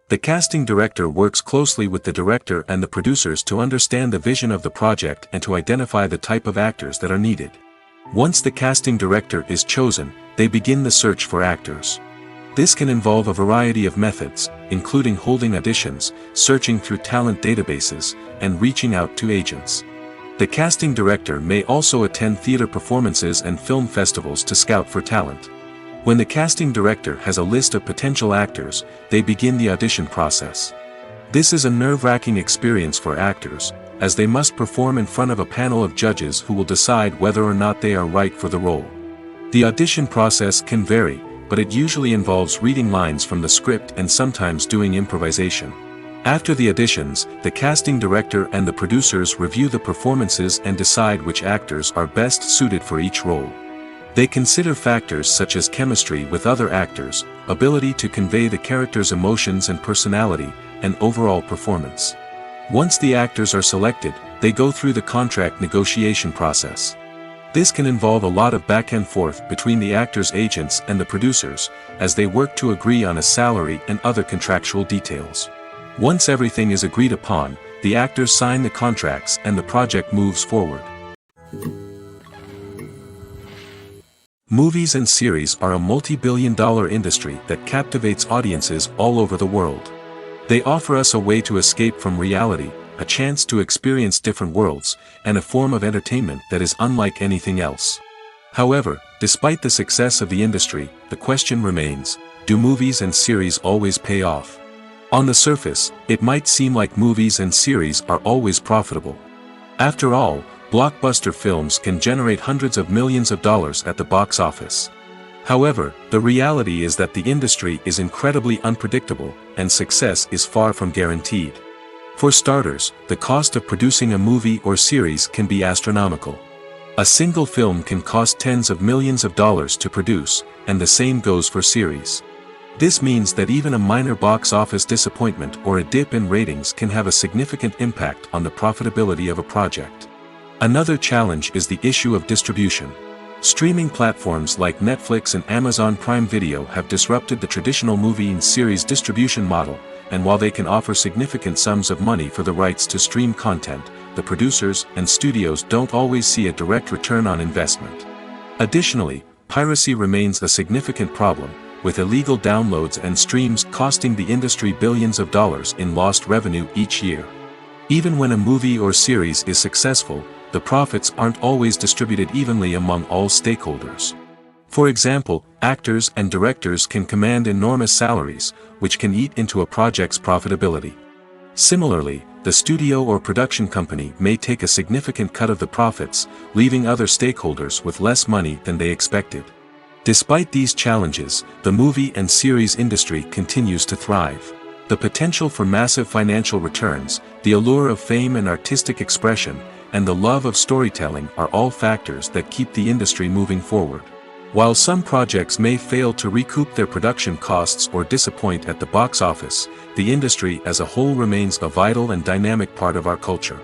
Speaker 2: The casting director works closely with the director and the producers to understand the vision of the project and to identify the type of actors that are needed. Once the casting director is chosen, they begin the search for actors. This can involve a variety of methods, including holding auditions, searching through talent databases, and reaching out to agents. The casting director may also attend theater performances and film festivals to scout for talent. When the casting director has a list of potential actors, they begin the audition process. This is a nerve-wracking experience for actors, as they must perform in front of a panel of judges who will decide whether or not they are right for the role. The audition process can vary, but it usually involves reading lines from the script and sometimes doing improvisation. After the auditions, the casting director and the producers review the performances and decide which actors are best suited for each role. They consider factors such as chemistry with other actors, ability to convey the character's emotions and personality, and overall performance. Once the actors are selected, they go through the contract negotiation process. This can involve a lot of back and forth between the actors' agents and the producers, as they work to agree on a salary and other contractual details. Once everything is agreed upon, the actors sign the contracts and the project moves forward. Movies and series are a multi-billion-dollar industry that captivates audiences all over the world. They offer us a way to escape from reality, a chance to experience different worlds, and a form of entertainment that is unlike anything else. However, despite the success of the industry, the question remains, do movies and series always pay off? On the surface, it might seem like movies and series are always profitable. After all, blockbuster films can generate hundreds of millions of dollars at the box office. However, the reality is that the industry is incredibly unpredictable, and success is far from guaranteed. For starters, the cost of producing a movie or series can be astronomical. A single film can cost tens of millions of dollars to produce, and the same goes for series. This means that even a minor box office disappointment or a dip in ratings can have a significant impact on the profitability of a project. Another challenge is the issue of distribution. Streaming platforms like Netflix and Amazon Prime Video have disrupted the traditional movie and series distribution model, and while they can offer significant sums of money for the rights to stream content, the producers and studios don't always see a direct return on investment. Additionally, piracy remains a significant problem, with illegal downloads and streams costing the industry billions of dollars in lost revenue each year. Even when a movie or series is successful, the profits aren't always distributed evenly among all stakeholders. For example, actors and directors can command enormous salaries, which can eat into a project's profitability. Similarly, the studio or production company may take a significant cut of the profits, leaving other stakeholders with less money than they expected. Despite these challenges, the movie and series industry continues to thrive. The potential for massive financial returns, the allure of fame and artistic expression, and the love of storytelling are all factors that keep the industry moving forward. While some projects may fail to recoup their production costs or disappoint at the box office, the industry as a whole remains a vital and dynamic part of our culture.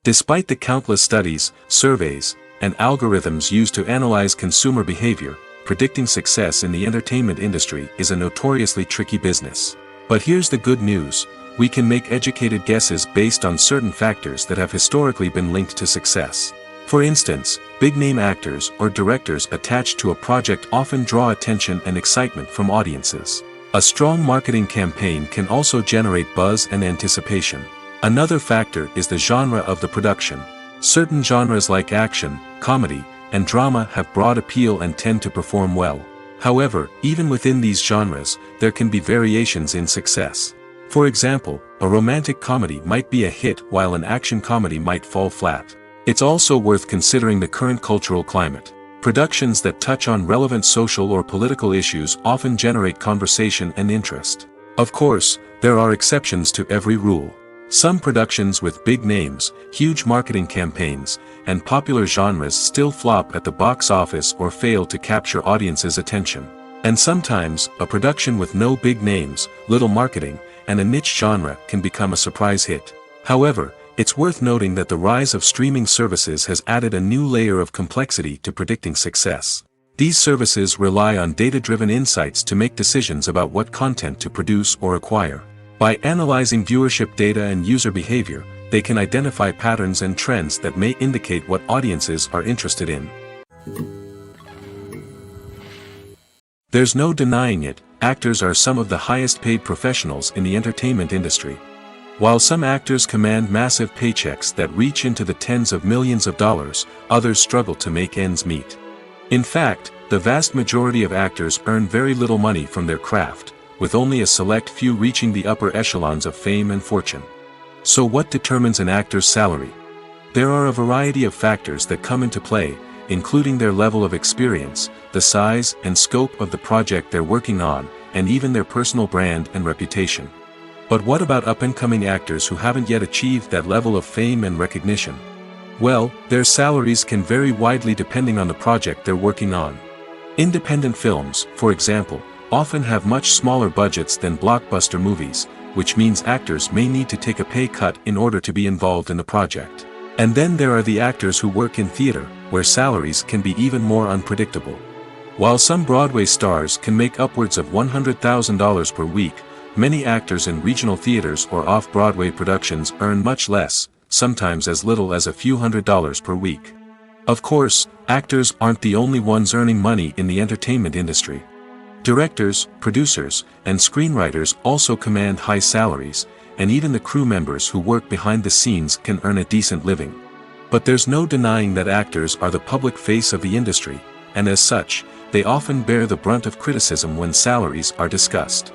Speaker 2: Despite the countless studies, surveys, and algorithms used to analyze consumer behavior, predicting success in the entertainment industry is a notoriously tricky business. But here's the good news. We can make educated guesses based on certain factors that have historically been linked to success. For instance, big-name actors or directors attached to a project often draw attention and excitement from audiences. A strong marketing campaign can also generate buzz and anticipation. Another factor is the genre of the production. Certain genres like action, comedy, and drama have broad appeal and tend to perform well. However, even within these genres, there can be variations in success. For example, a romantic comedy might be a hit while an action comedy might fall flat. It's also worth considering the current cultural climate. Productions that touch on relevant social or political issues often generate conversation and interest. Of course, there are exceptions to every rule. Some productions with big names, huge marketing campaigns, and popular genres still flop at the box office or fail to capture audiences' attention. And sometimes, a production with no big names, little marketing, and a niche genre can become a surprise hit. However, it's worth noting that the rise of streaming services has added a new layer of complexity to predicting success. These services rely on data-driven insights to make decisions about what content to produce or acquire. By analyzing viewership data and user behavior, they can identify patterns and trends that may indicate what audiences are interested in. There's no denying it, actors are some of the highest-paid professionals in the entertainment industry. While some actors command massive paychecks that reach into the tens of millions of dollars, others struggle to make ends meet. In fact, the vast majority of actors earn very little money from their craft, with only a select few reaching the upper echelons of fame and fortune. So what determines an actor's salary? There are a variety of factors that come into play, including their level of experience, the size and scope of the project they're working on, and even their personal brand and reputation. But what about up-and-coming actors who haven't yet achieved that level of fame and recognition? Well, their salaries can vary widely depending on the project they're working on. Independent films, for example, often have much smaller budgets than blockbuster movies, which means actors may need to take a pay cut in order to be involved in the project. And then there are the actors who work in theater, where salaries can be even more unpredictable. While some Broadway stars can make upwards of $100,000 per week, many actors in regional theaters or off-Broadway productions earn much less, sometimes as little as a few $100s per week. Of course, actors aren't the only ones earning money in the entertainment industry. Directors, producers, and screenwriters also command high salaries, and even the crew members who work behind the scenes can earn a decent living. But there's no denying that actors are the public face of the industry, and as such, they often bear the brunt of criticism when salaries are discussed.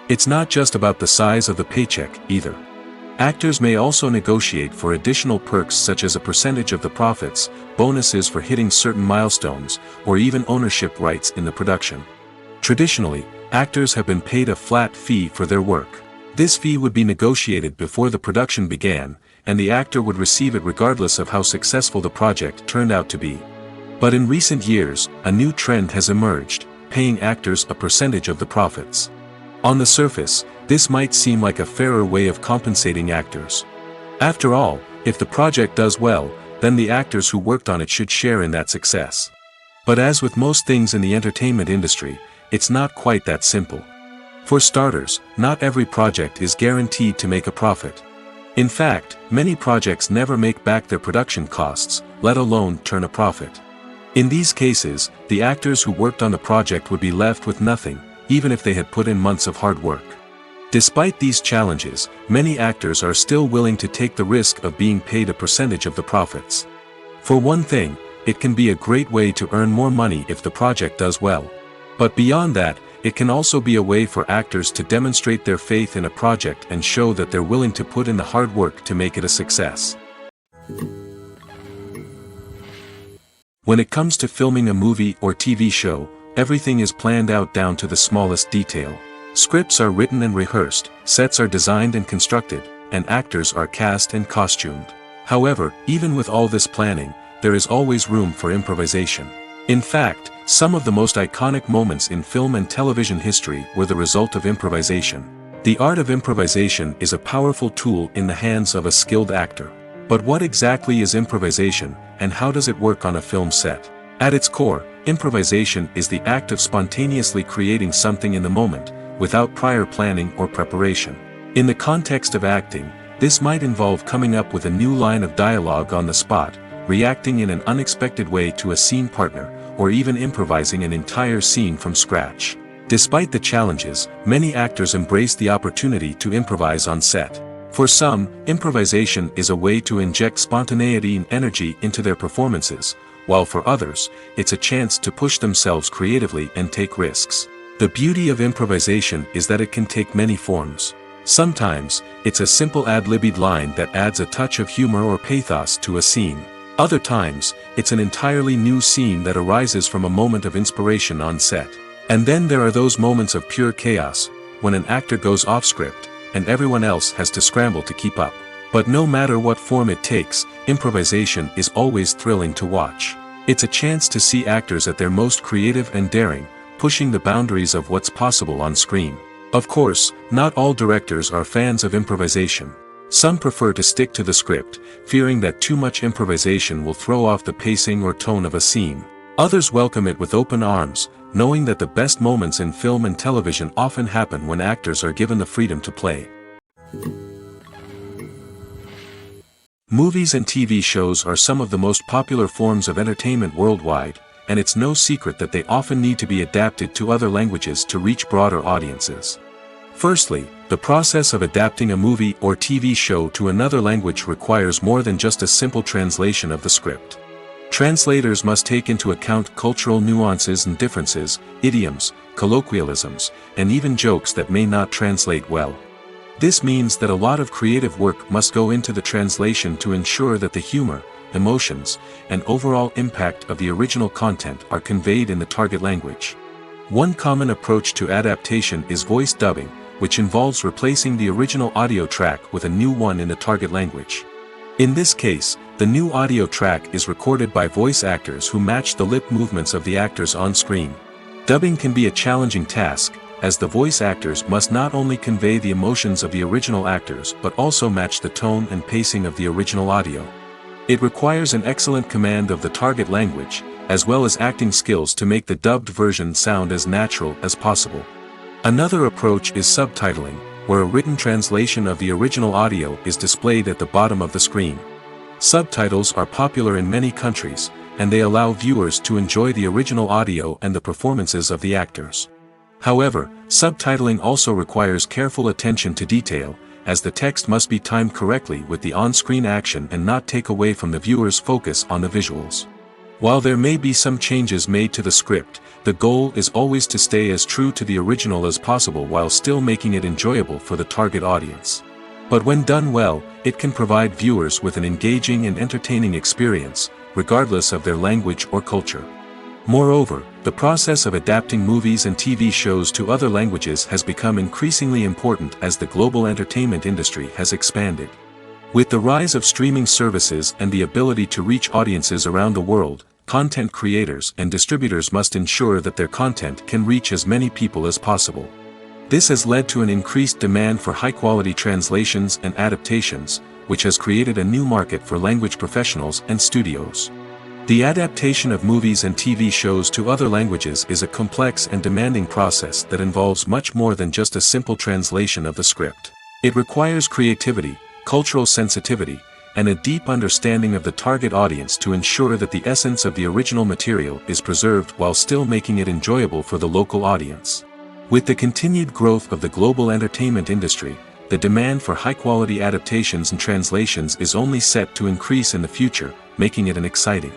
Speaker 2: It's not just about the size of the paycheck, either. Actors may also negotiate for additional perks such as a percentage of the profits, bonuses for hitting certain milestones, or even ownership rights in the production. Traditionally, actors have been paid a flat fee for their work. This fee would be negotiated before the production began, and the actor would receive it regardless of how successful the project turned out to be. But in recent years, a new trend has emerged, paying actors a percentage of the profits. On the surface, this might seem like a fairer way of compensating actors. After all, if the project does well, then the actors who worked on it should share in that success. But as with most things in the entertainment industry, it's not quite that simple. For starters, not every project is guaranteed to make a profit. In fact, many projects never make back their production costs, let alone turn a profit. In these cases, the actors who worked on the project would be left with nothing, even if they had put in months of hard work. Despite these challenges, many actors are still willing to take the risk of being paid a percentage of the profits. For one thing, it can be a great way to earn more money if the project does well. But beyond that, it can also be a way for actors to demonstrate their faith in a project and show that they're willing to put in the hard work to make it a success. When it comes to filming a movie or TV show, everything is planned out down to the smallest detail. Scripts are written and rehearsed, sets are designed and constructed, and actors are cast and costumed. However, even with all this planning, there is always room for improvisation. In fact, some of the most iconic moments in film and television history were the result of improvisation. The art of improvisation is a powerful tool in the hands of a skilled actor. But what exactly is improvisation, and how does it work on a film set? At its core, improvisation is the act of spontaneously creating something in the moment, without prior planning or preparation. In the context of acting, this might involve coming up with a new line of dialogue on the spot, reacting in an unexpected way to a scene partner, or even improvising an entire scene from scratch. Despite the challenges, many actors embrace the opportunity to improvise on set. For some, improvisation is a way to inject spontaneity and energy into their performances, while for others, it's a chance to push themselves creatively and take risks. The beauty of improvisation is that it can take many forms. Sometimes, it's a simple ad-libbed line that adds a touch of humor or pathos to a scene. Other times, it's an entirely new scene that arises from a moment of inspiration on set. And then there are those moments of pure chaos, when an actor goes off script, and everyone else has to scramble to keep up. But no matter what form it takes, improvisation is always thrilling to watch. It's a chance to see actors at their most creative and daring, pushing the boundaries of what's possible on screen. Of course, not all directors are fans of improvisation. Some prefer to stick to the script, fearing that too much improvisation will throw off the pacing or tone of a scene. Others welcome it with open arms, knowing that the best moments in film and television often happen when actors are given the freedom to play. Movies and TV shows are some of the most popular forms of entertainment worldwide, and it's no secret that they often need to be adapted to other languages to reach broader audiences. Firstly, the process of adapting a movie or TV show to another language requires more than just a simple translation of the script. Translators must take into account cultural nuances and differences, idioms, colloquialisms, and even jokes that may not translate well. This means that a lot of creative work must go into the translation to ensure that the humor, emotions, and overall impact of the original content are conveyed in the target language. One common approach to adaptation is voice dubbing, which involves replacing the original audio track with a new one in the target language. In this case, the new audio track is recorded by voice actors who match the lip movements of the actors on screen. Dubbing can be a challenging task, as the voice actors must not only convey the emotions of the original actors but also match the tone and pacing of the original audio. It requires an excellent command of the target language, as well as acting skills to make the dubbed version sound as natural as possible. Another approach is subtitling, where a written translation of the original audio is displayed at the bottom of the screen. Subtitles are popular in many countries, and they allow viewers to enjoy the original audio and the performances of the actors. However, subtitling also requires careful attention to detail, as the text must be timed correctly with the on-screen action and not take away from the viewer's focus on the visuals. While there may be some changes made to the script, the goal is always to stay as true to the original as possible while still making it enjoyable for the target audience. But when done well, it can provide viewers with an engaging and entertaining experience, regardless of their language or culture. Moreover, the process of adapting movies and TV shows to other languages has become increasingly important as the global entertainment industry has expanded. With the rise of streaming services and the ability to reach audiences around the world, content creators and distributors must ensure that their content can reach as many people as possible. This has led to an increased demand for high-quality translations and adaptations, which has created a new market for language professionals and studios. The adaptation of movies and TV shows to other languages is a complex and demanding process that involves much more than just a simple translation of the script. It requires creativity, cultural sensitivity, and a deep understanding of the target audience to ensure that the essence of the original material is preserved while still making it enjoyable for the local audience. With the continued growth of the global entertainment industry, the demand for high-quality adaptations and translations is only set to increase in the future, making it an exciting.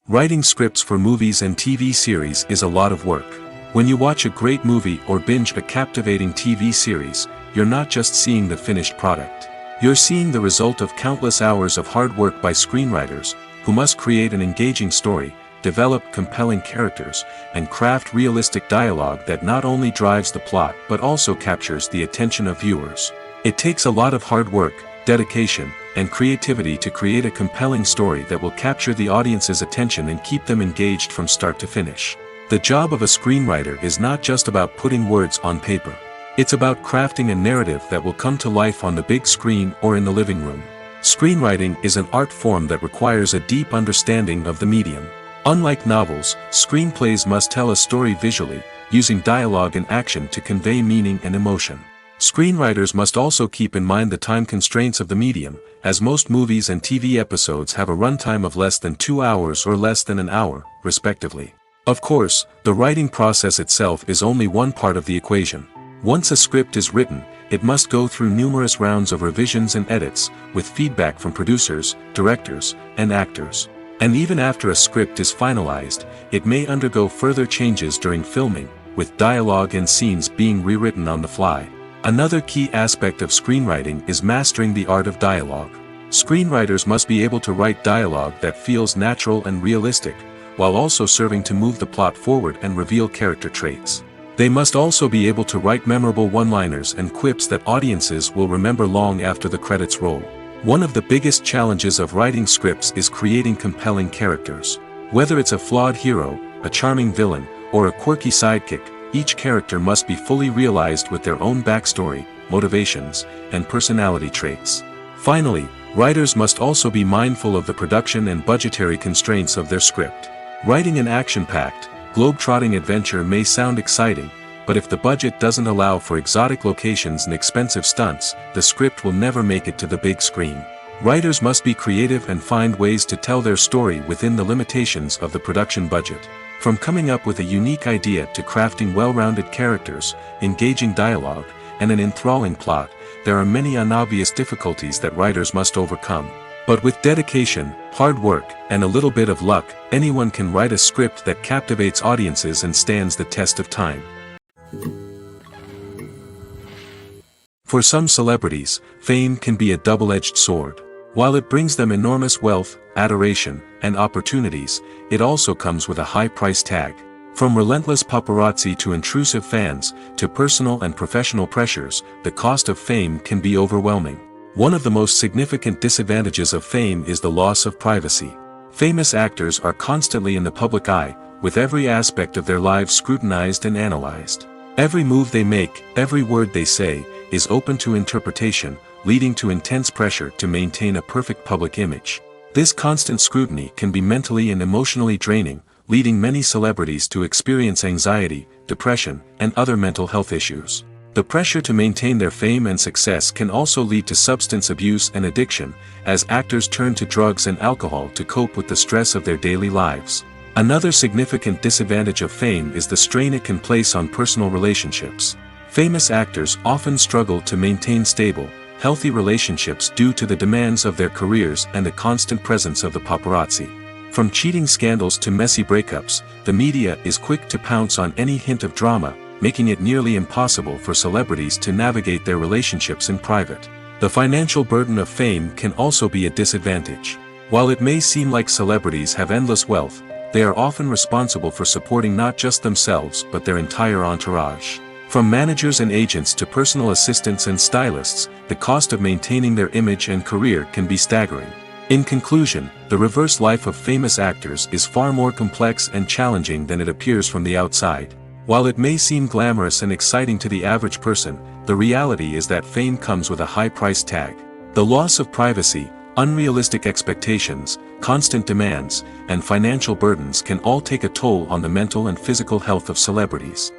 Speaker 2: Writing scripts for movies and TV series is a lot of work. When you watch a great movie or binge a captivating TV series, you're not just seeing the finished product. You're seeing the result of countless hours of hard work by screenwriters, who must create an engaging story, develop compelling characters, and craft realistic dialogue that not only drives the plot but also captures the attention of viewers. It takes a lot of hard work, dedication, and creativity to create a compelling story that will capture the audience's attention and keep them engaged from start to finish. The job of a screenwriter is not just about putting words on paper. It's about crafting a narrative that will come to life on the big screen or in the living room. Screenwriting is an art form that requires a deep understanding of the medium. Unlike novels, screenplays must tell a story visually, using dialogue and action to convey meaning and emotion. Screenwriters must also keep in mind the time constraints of the medium, as most movies and TV episodes have a runtime of less than 2 hours or less than an hour, respectively. Of course, the writing process itself is only one part of the equation. Once a script is written, it must go through numerous rounds of revisions and edits, with feedback from producers, directors, and actors. And even after a script is finalized, it may undergo further changes during filming, with dialogue and scenes being rewritten on the fly. Another key aspect of screenwriting is mastering the art of dialogue. Screenwriters must be able to write dialogue that feels natural and realistic, while also serving to move the plot forward and reveal character traits. They must also be able to write memorable one-liners and quips that audiences will remember long after the credits roll. One of the biggest challenges of writing scripts is creating compelling characters. Whether it's a flawed hero, a charming villain, or a quirky sidekick, each character must be fully realized with their own backstory, motivations, and personality traits. Finally, writers must also be mindful of the production and budgetary constraints of their script. Writing an action-packed, globe-trotting adventure may sound exciting, but if the budget doesn't allow for exotic locations and expensive stunts, the script will never make it to the big screen. Writers must be creative and find ways to tell their story within the limitations of the production budget. From coming up with a unique idea to crafting well-rounded characters, engaging dialogue, and an enthralling plot, there are many unobvious difficulties that writers must overcome. But with dedication, hard work, and a little bit of luck, anyone can write a script that captivates audiences and stands the test of time. For some celebrities, fame can be a double-edged sword. While it brings them enormous wealth, adoration, and opportunities, it also comes with a high price tag. From relentless paparazzi to intrusive fans, to personal and professional pressures, the cost of fame can be overwhelming. One of the most significant disadvantages of fame is the loss of privacy. Famous actors are constantly in the public eye, with every aspect of their lives scrutinized and analyzed. Every move they make, every word they say, is open to interpretation, leading to intense pressure to maintain a perfect public image. This constant scrutiny can be mentally and emotionally draining, leading many celebrities to experience anxiety, depression, and other mental health issues. The pressure to maintain their fame and success can also lead to substance abuse and addiction, as actors turn to drugs and alcohol to cope with the stress of their daily lives. Another significant disadvantage of fame is the strain it can place on personal relationships. Famous actors often struggle to maintain stable, healthy relationships due to the demands of their careers and the constant presence of the paparazzi. From cheating scandals to messy breakups, the media is quick to pounce on any hint of drama, making it nearly impossible for celebrities to navigate their relationships in private. The financial burden of fame can also be a disadvantage. While it may seem like celebrities have endless wealth, they are often responsible for supporting not just themselves but their entire entourage. From managers and agents to personal assistants and stylists, the cost of maintaining their image and career can be staggering. In conclusion, the reverse life of famous actors is far more complex and challenging than it appears from the outside. While it may seem glamorous and exciting to the average person, the reality is that fame comes with a high price tag. The loss of privacy, unrealistic expectations, constant demands, and financial burdens can all take a toll on the mental and physical health of celebrities.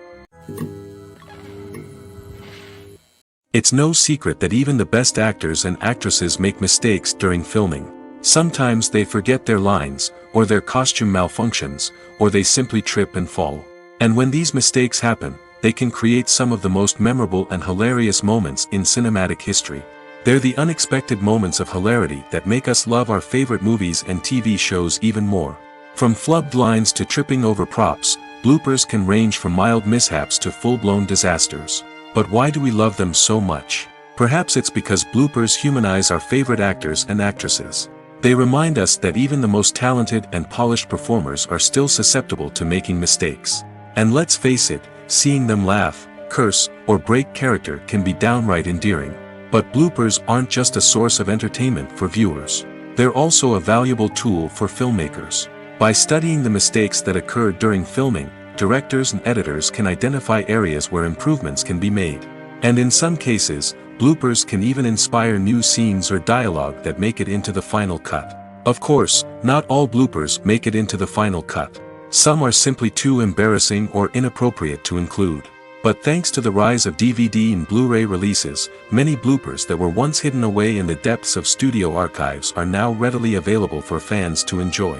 Speaker 2: It's no secret that even the best actors and actresses make mistakes during filming. Sometimes they forget their lines, or their costume malfunctions, or they simply trip and fall. And when these mistakes happen, they can create some of the most memorable and hilarious moments in cinematic history. They're the unexpected moments of hilarity that make us love our favorite movies and TV shows even more. From flubbed lines to tripping over props, bloopers can range from mild mishaps to full-blown disasters. But why do we love them so much? Perhaps it's because bloopers humanize our favorite actors and actresses. They remind us that even the most talented and polished performers are still susceptible to making mistakes. And let's face it, seeing them laugh, curse, or break character can be downright endearing. But bloopers aren't just a source of entertainment for viewers. They're also a valuable tool for filmmakers. By studying the mistakes that occurred during filming, directors and editors can identify areas where improvements can be made. And in some cases, bloopers can even inspire new scenes or dialogue that make it into the final cut. Of course, not all bloopers make it into the final cut. Some are simply too embarrassing or inappropriate to include. But thanks to the rise of DVD and Blu-ray releases, many bloopers that were once hidden away in the depths of studio archives are now readily available for fans to enjoy.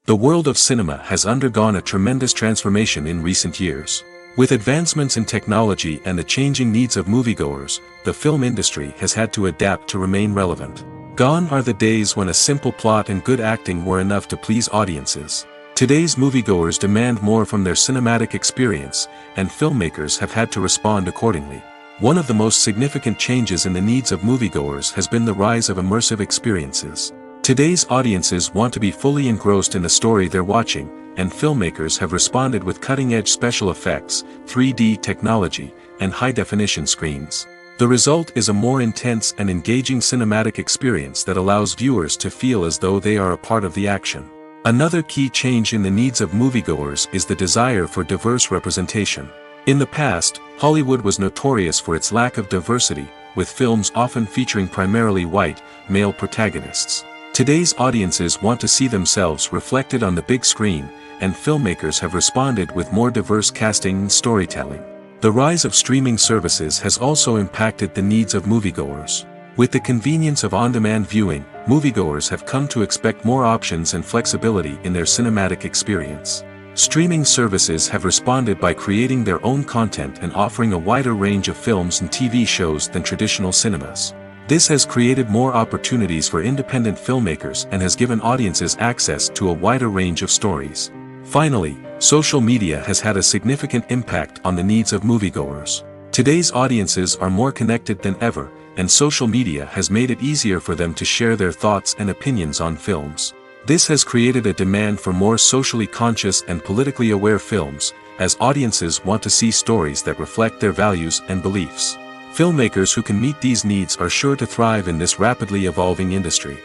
Speaker 2: The world of cinema has undergone a tremendous transformation in recent years. With advancements in technology and the changing needs of moviegoers, the film industry has had to adapt to remain relevant. Gone are the days when a simple plot and good acting were enough to please audiences. Today's moviegoers demand more from their cinematic experience, and filmmakers have had to respond accordingly. One of the most significant changes in the needs of moviegoers has been the rise of immersive experiences. Today's audiences want to be fully engrossed in the story they're watching, and filmmakers have responded with cutting-edge special effects, 3D technology, and high-definition screens. The result is a more intense and engaging cinematic experience that allows viewers to feel as though they are a part of the action. Another key change in the needs of moviegoers is the desire for diverse representation. In the past, Hollywood was notorious for its lack of diversity, with films often featuring primarily white, male protagonists. Today's audiences want to see themselves reflected on the big screen, and filmmakers have responded with more diverse casting and storytelling. The rise of streaming services has also impacted the needs of moviegoers. With the convenience of on-demand viewing, moviegoers have come to expect more options and flexibility in their cinematic experience. Streaming services have responded by creating their own content and offering a wider range of films and TV shows than traditional cinemas. This has created more opportunities for independent filmmakers and has given audiences access to a wider range of stories. Finally, social media has had a significant impact on the needs of moviegoers. Today's audiences are more connected than ever, and social media has made it easier for them to share their thoughts and opinions on films. This has created a demand for more socially conscious and politically aware films, as audiences want to see stories that reflect their values and beliefs. Filmmakers who can meet these needs are sure to thrive in this rapidly evolving industry.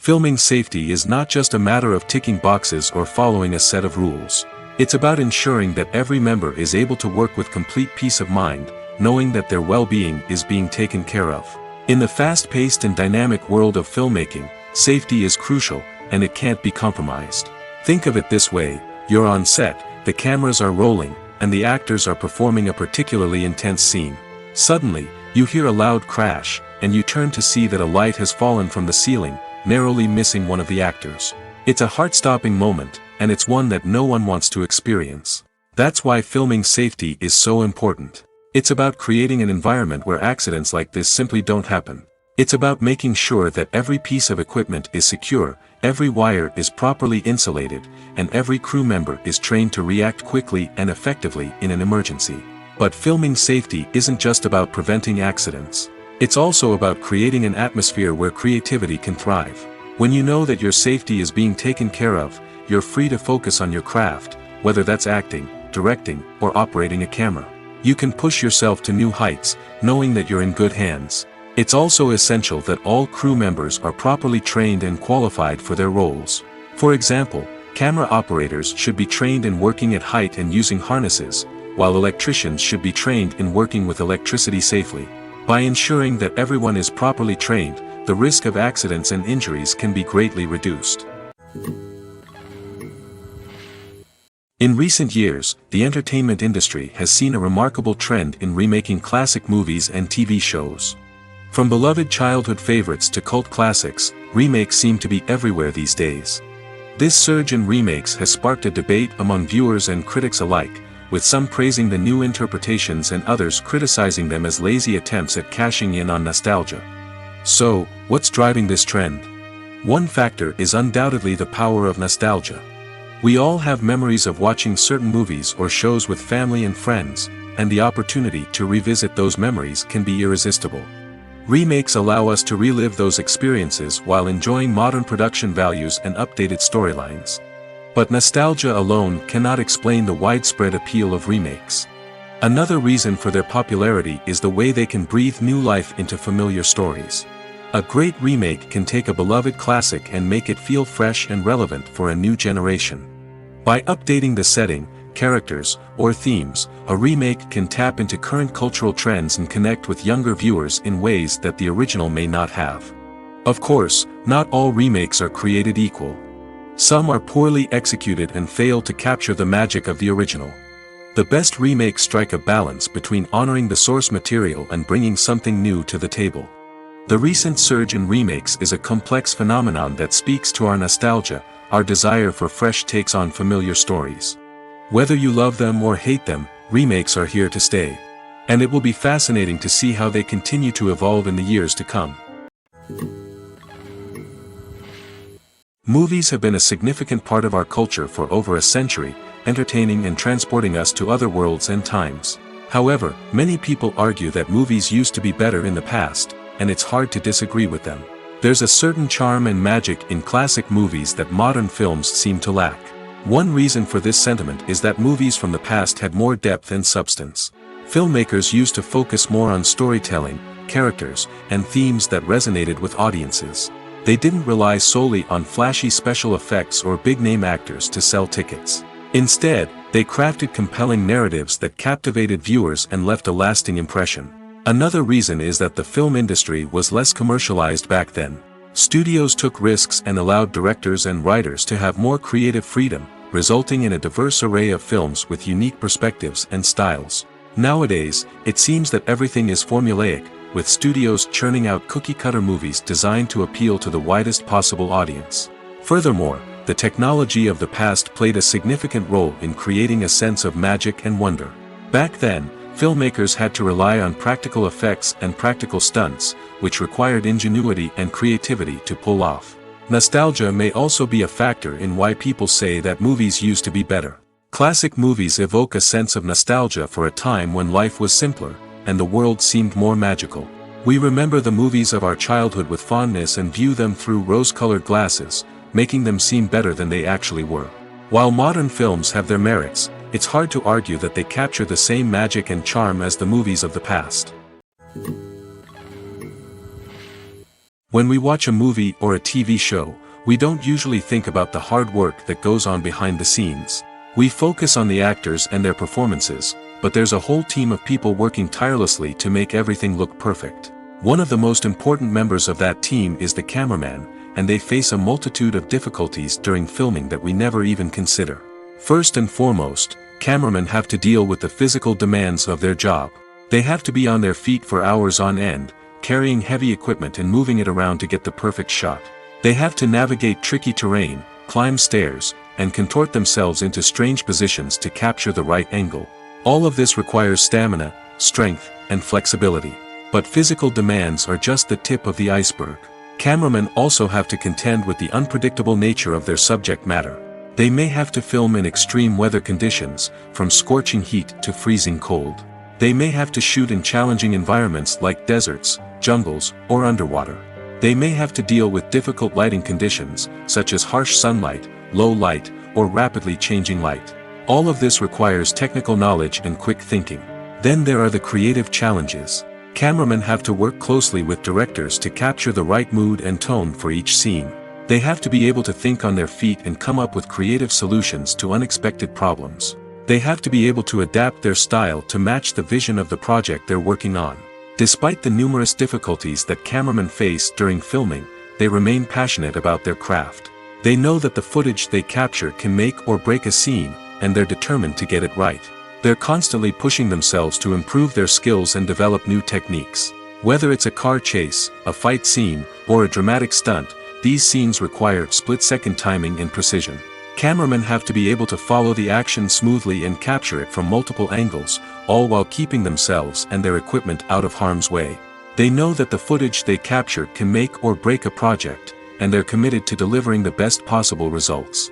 Speaker 2: Filming safety is not just a matter of ticking boxes or following a set of rules. It's about ensuring that every member is able to work with complete peace of mind, knowing that their well-being is being taken care of. In the fast-paced and dynamic world of filmmaking, safety is crucial, and it can't be compromised. Think of it this way: you're on set, the cameras are rolling, and the actors are performing a particularly intense scene. Suddenly, you hear a loud crash, and you turn to see that a light has fallen from the ceiling, narrowly missing one of the actors. It's a heart-stopping moment, and it's one that no one wants to experience. That's why filming safety is so important. It's about creating an environment where accidents like this simply don't happen. It's about making sure that every piece of equipment is secure, every wire is properly insulated, and every crew member is trained to react quickly and effectively in an emergency. But filming safety isn't just about preventing accidents. It's also about creating an atmosphere where creativity can thrive. When you know that your safety is being taken care of, you're free to focus on your craft, whether that's acting, directing, or operating a camera. You can push yourself to new heights, knowing that you're in good hands. It's also essential that all crew members are properly trained and qualified for their roles. For example, camera operators should be trained in working at height and using harnesses, while electricians should be trained in working with electricity safely. By ensuring that everyone is properly trained, the risk of accidents and injuries can be greatly reduced. In recent years, the entertainment industry has seen a remarkable trend in remaking classic movies and TV shows. From beloved childhood favorites to cult classics, remakes seem to be everywhere these days. This surge in remakes has sparked a debate among viewers and critics alike, with some praising the new interpretations and others criticizing them as lazy attempts at cashing in on nostalgia. So, what's driving this trend? One factor is undoubtedly the power of nostalgia. We all have memories of watching certain movies or shows with family and friends, and the opportunity to revisit those memories can be irresistible. Remakes allow us to relive those experiences while enjoying modern production values and updated storylines. But nostalgia alone cannot explain the widespread appeal of remakes. Another reason for their popularity is the way they can breathe new life into familiar stories. A great remake can take a beloved classic and make it feel fresh and relevant for a new generation. By updating the setting, characters, or themes, a remake can tap into current cultural trends and connect with younger viewers in ways that the original may not have. Of course, not all remakes are created equal. Some are poorly executed and fail to capture the magic of the original. The best remakes strike a balance between honoring the source material and bringing something new to the table. The recent surge in remakes is a complex phenomenon that speaks to our nostalgia, our desire for fresh takes on familiar stories. Whether you love them or hate them, remakes are here to stay. And it will be fascinating to see how they continue to evolve in the years to come. Movies have been a significant part of our culture for over a century, entertaining and transporting us to other worlds and times. However, many people argue that movies used to be better in the past, and it's hard to disagree with them. There's a certain charm and magic in classic movies that modern films seem to lack. One reason for this sentiment is that movies from the past had more depth and substance. Filmmakers used to focus more on storytelling, characters, and themes that resonated with audiences. They didn't rely solely on flashy special effects or big-name actors to sell tickets. Instead, they crafted compelling narratives that captivated viewers and left a lasting impression. Another reason is that the film industry was less commercialized back then. Studios took risks and allowed directors and writers to have more creative freedom, resulting in a diverse array of films with unique perspectives and styles. Nowadays, it seems that everything is formulaic, with studios churning out cookie-cutter movies designed to appeal to the widest possible audience. Furthermore, the technology of the past played a significant role in creating a sense of magic and wonder. Back then, filmmakers had to rely on practical effects and practical stunts, which required ingenuity and creativity to pull off. Nostalgia may also be a factor in why people say that movies used to be better. Classic movies evoke a sense of nostalgia for a time when life was simpler, and the world seemed more magical. We remember the movies of our childhood with fondness and view them through rose-colored glasses, making them seem better than they actually were. While modern films have their merits, it's hard to argue that they capture the same magic and charm as the movies of the past. When we watch a movie or a TV show, we don't usually think about the hard work that goes on behind the scenes. We focus on the actors and their performances, but there's a whole team of people working tirelessly to make everything look perfect. One of the most important members of that team is the cameraman, and they face a multitude of difficulties during filming that we never even consider. First and foremost, cameramen have to deal with the physical demands of their job. They have to be on their feet for hours on end, carrying heavy equipment and moving it around to get the perfect shot. They have to navigate tricky terrain, climb stairs, and contort themselves into strange positions to capture the right angle. All of this requires stamina, strength, and flexibility. But physical demands are just the tip of the iceberg. Cameramen also have to contend with the unpredictable nature of their subject matter. They may have to film in extreme weather conditions, from scorching heat to freezing cold. They may have to shoot in challenging environments like deserts, jungles, or underwater. They may have to deal with difficult lighting conditions, such as harsh sunlight, low light, or rapidly changing light. All of this requires technical knowledge and quick thinking. Then there are the creative challenges. Cameramen have to work closely with directors to capture the right mood and tone for each scene. They have to be able to think on their feet and come up with creative solutions to unexpected problems. They have to be able to adapt their style to match the vision of the project they're working on. Despite the numerous difficulties that cameramen face during filming, they remain passionate about their craft. They know that the footage they capture can make or break a scene, and they're determined to get it right. They're constantly pushing themselves to improve their skills and develop new techniques. Whether it's a car chase, a fight scene, or a dramatic stunt, these scenes require split-second timing and precision. Cameramen have to be able to follow the action smoothly and capture it from multiple angles, all while keeping themselves and their equipment out of harm's way. They know that the footage they capture can make or break a project, and they're committed to delivering the best possible results.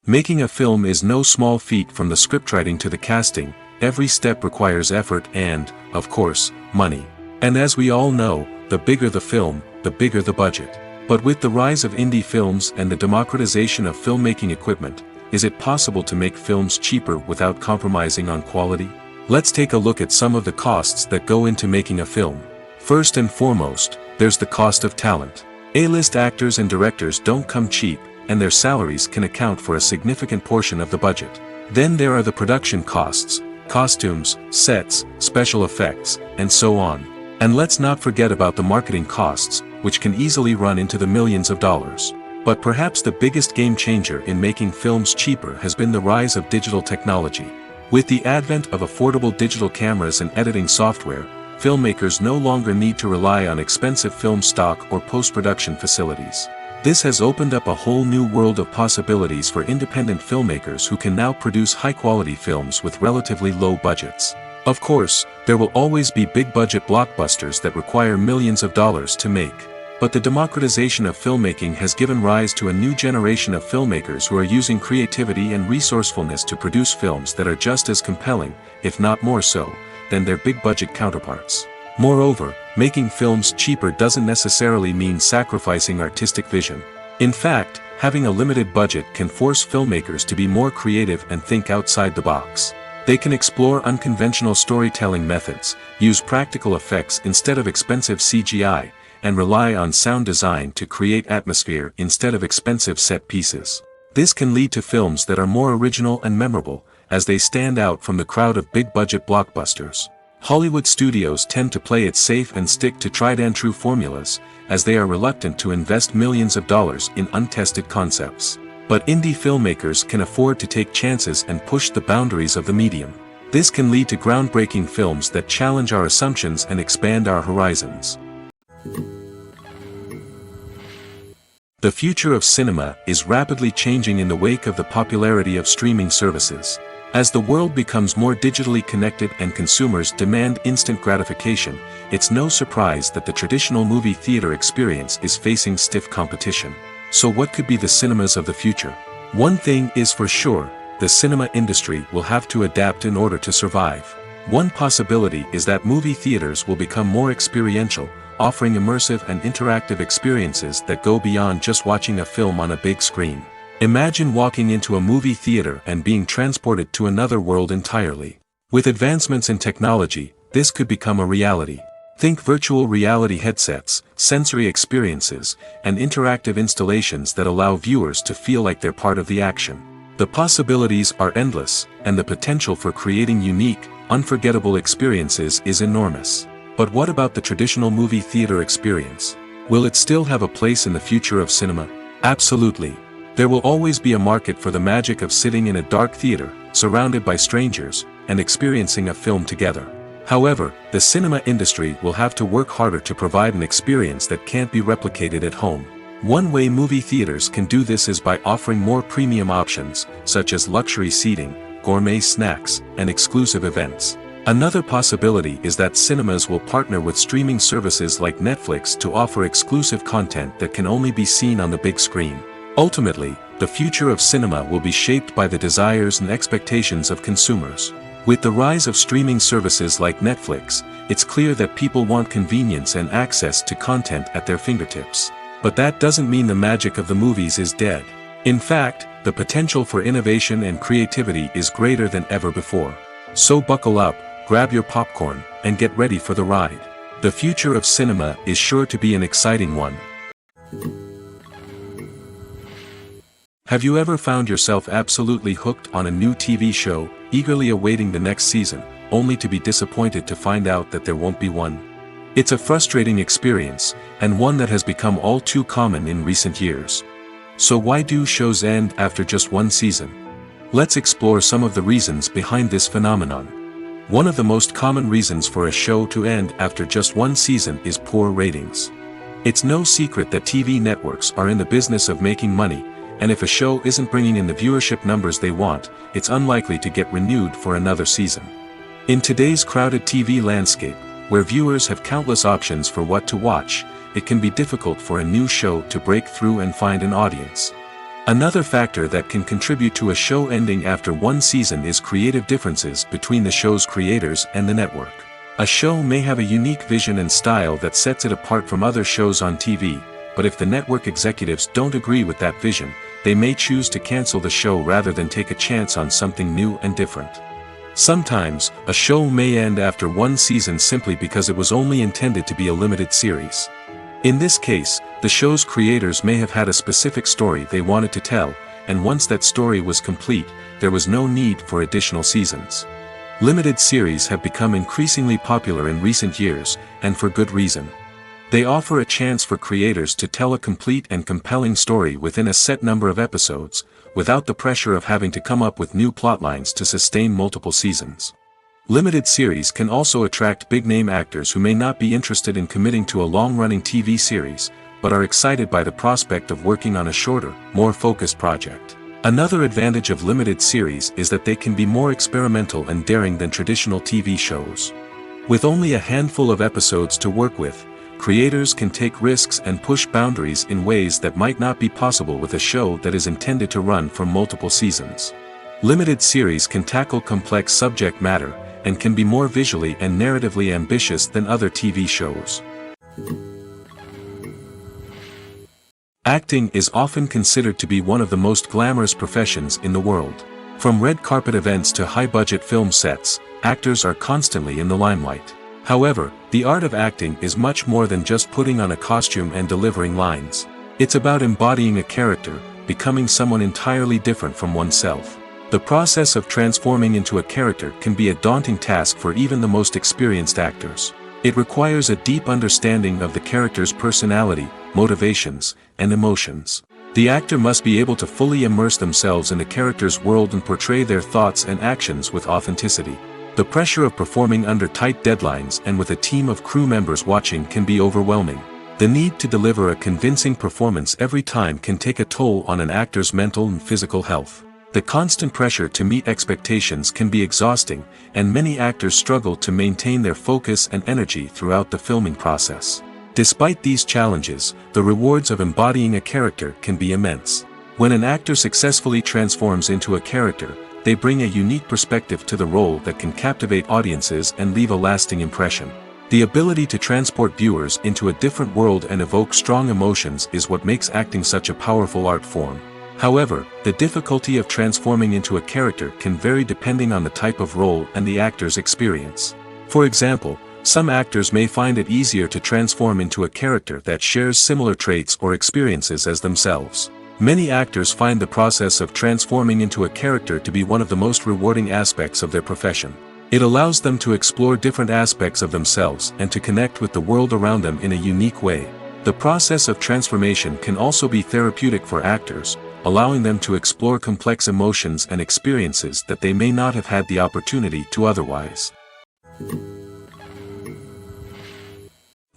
Speaker 2: Making a film is no small feat. From the scriptwriting to the casting, every step requires effort and, of course, money. And as we all know, the bigger the film, the bigger the budget. But with the rise of indie films and the democratization of filmmaking equipment, is it possible to make films cheaper without compromising on quality? Let's take a look at some of the costs that go into making a film. First and foremost, there's the cost of talent. A-list actors and directors don't come cheap, and their salaries can account for a significant portion of the budget. Then there are the production costs, costumes, sets, special effects, and so on. And let's not forget about the marketing costs, which can easily run into the millions of dollars. But perhaps the biggest game changer in making films cheaper has been the rise of digital technology. With the advent of affordable digital cameras and editing software, filmmakers no longer need to rely on expensive film stock or post-production facilities. This has opened up a whole new world of possibilities for independent filmmakers who can now produce high-quality films with relatively low budgets. Of course, there will always be big-budget blockbusters that require millions of dollars to make. But the democratization of filmmaking has given rise to a new generation of filmmakers who are using creativity and resourcefulness to produce films that are just as compelling, if not more so, than their big-budget counterparts. Moreover, making films cheaper doesn't necessarily mean sacrificing artistic vision. In fact, having a limited budget can force filmmakers to be more creative and think outside the box. They can explore unconventional storytelling methods, use practical effects instead of expensive CGI, and rely on sound design to create atmosphere instead of expensive set pieces. This can lead to films that are more original and memorable, as they stand out from the crowd of big-budget blockbusters. Hollywood studios tend to play it safe and stick to tried-and-true formulas, as they are reluctant to invest millions of dollars in untested concepts. But indie filmmakers can afford to take chances and push the boundaries of the medium. This can lead to groundbreaking films that challenge our assumptions and expand our horizons. The future of cinema is rapidly changing in the wake of the popularity of streaming services. As the world becomes more digitally connected and consumers demand instant gratification, it's no surprise that the traditional movie theater experience is facing stiff competition. So what could be the cinemas of the future? One thing is for sure, the cinema industry will have to adapt in order to survive. One possibility is that movie theaters will become more experiential, offering immersive and interactive experiences that go beyond just watching a film on a big screen. Imagine walking into a movie theater and being transported to another world entirely. With advancements in technology, this could become a reality. Think virtual reality headsets, sensory experiences, and interactive installations that allow viewers to feel like they're part of the action. The possibilities are endless, and the potential for creating unique, unforgettable experiences is enormous. But what about the traditional movie theater experience? Will it still have a place in the future of cinema? Absolutely. There will always be a market for the magic of sitting in a dark theater, surrounded by strangers, and experiencing a film together. However, the cinema industry will have to work harder to provide an experience that can't be replicated at home. One way movie theaters can do this is by offering more premium options, such as luxury seating, gourmet snacks, and exclusive events. Another possibility is that cinemas will partner with streaming services like Netflix to offer exclusive content that can only be seen on the big screen. Ultimately, the future of cinema will be shaped by the desires and expectations of consumers. With the rise of streaming services like Netflix, it's clear that people want convenience and access to content at their fingertips. But that doesn't mean the magic of the movies is dead. In fact, the potential for innovation and creativity is greater than ever before. So buckle up, grab your popcorn, and get ready for the ride. The future of cinema is sure to be an exciting one. Have you ever found yourself absolutely hooked on a new TV show, eagerly awaiting the next season, only to be disappointed to find out that there won't be one? It's a frustrating experience, and one that has become all too common in recent years. So why do shows end after just one season? Let's explore some of the reasons behind this phenomenon. One of the most common reasons for a show to end after just one season is poor ratings. It's no secret that TV networks are in the business of making money, and if a show isn't bringing in the viewership numbers they want, it's unlikely to get renewed for another season. In today's crowded TV landscape, where viewers have countless options for what to watch, it can be difficult for a new show to break through and find an audience. Another factor that can contribute to a show ending after one season is creative differences between the show's creators and the network. A show may have a unique vision and style that sets it apart from other shows on TV, but if the network executives don't agree with that vision, they may choose to cancel the show rather than take a chance on something new and different. Sometimes, a show may end after one season simply because it was only intended to be a limited series. In this case, the show's creators may have had a specific story they wanted to tell, and once that story was complete, there was no need for additional seasons. Limited series have become increasingly popular in recent years, and for good reason. They offer a chance for creators to tell a complete and compelling story within a set number of episodes, without the pressure of having to come up with new plotlines to sustain multiple seasons. Limited series can also attract big-name actors who may not be interested in committing to a long-running TV series, but are excited by the prospect of working on a shorter, more focused project. Another advantage of limited series is that they can be more experimental and daring than traditional TV shows. With only a handful of episodes to work with, creators can take risks and push boundaries in ways that might not be possible with a show that is intended to run for multiple seasons. Limited series can tackle complex subject matter, and can be more visually and narratively ambitious than other TV shows. Acting is often considered to be one of the most glamorous professions in the world. From red carpet events to high-budget film sets, actors are constantly in the limelight. However, the art of acting is much more than just putting on a costume and delivering lines. It's about embodying a character, becoming someone entirely different from oneself. The process of transforming into a character can be a daunting task for even the most experienced actors. It requires a deep understanding of the character's personality, motivations, and emotions. The actor must be able to fully immerse themselves in the character's world and portray their thoughts and actions with authenticity. The pressure of performing under tight deadlines and with a team of crew members watching can be overwhelming. The need to deliver a convincing performance every time can take a toll on an actor's mental and physical health. The constant pressure to meet expectations can be exhausting, and many actors struggle to maintain their focus and energy throughout the filming process. Despite these challenges, the rewards of embodying a character can be immense. When an actor successfully transforms into a character, they bring a unique perspective to the role that can captivate audiences and leave a lasting impression. The ability to transport viewers into a different world and evoke strong emotions is what makes acting such a powerful art form. However, the difficulty of transforming into a character can vary depending on the type of role and the actor's experience. For example, Some actors may find it easier to transform into a character that shares similar traits or experiences as themselves. Many actors find the process of transforming into a character to be one of the most rewarding aspects of their profession. It allows them to explore different aspects of themselves and to connect with the world around them in a unique way. The process of transformation can also be therapeutic for actors, allowing them to explore complex emotions and experiences that they may not have had the opportunity to otherwise.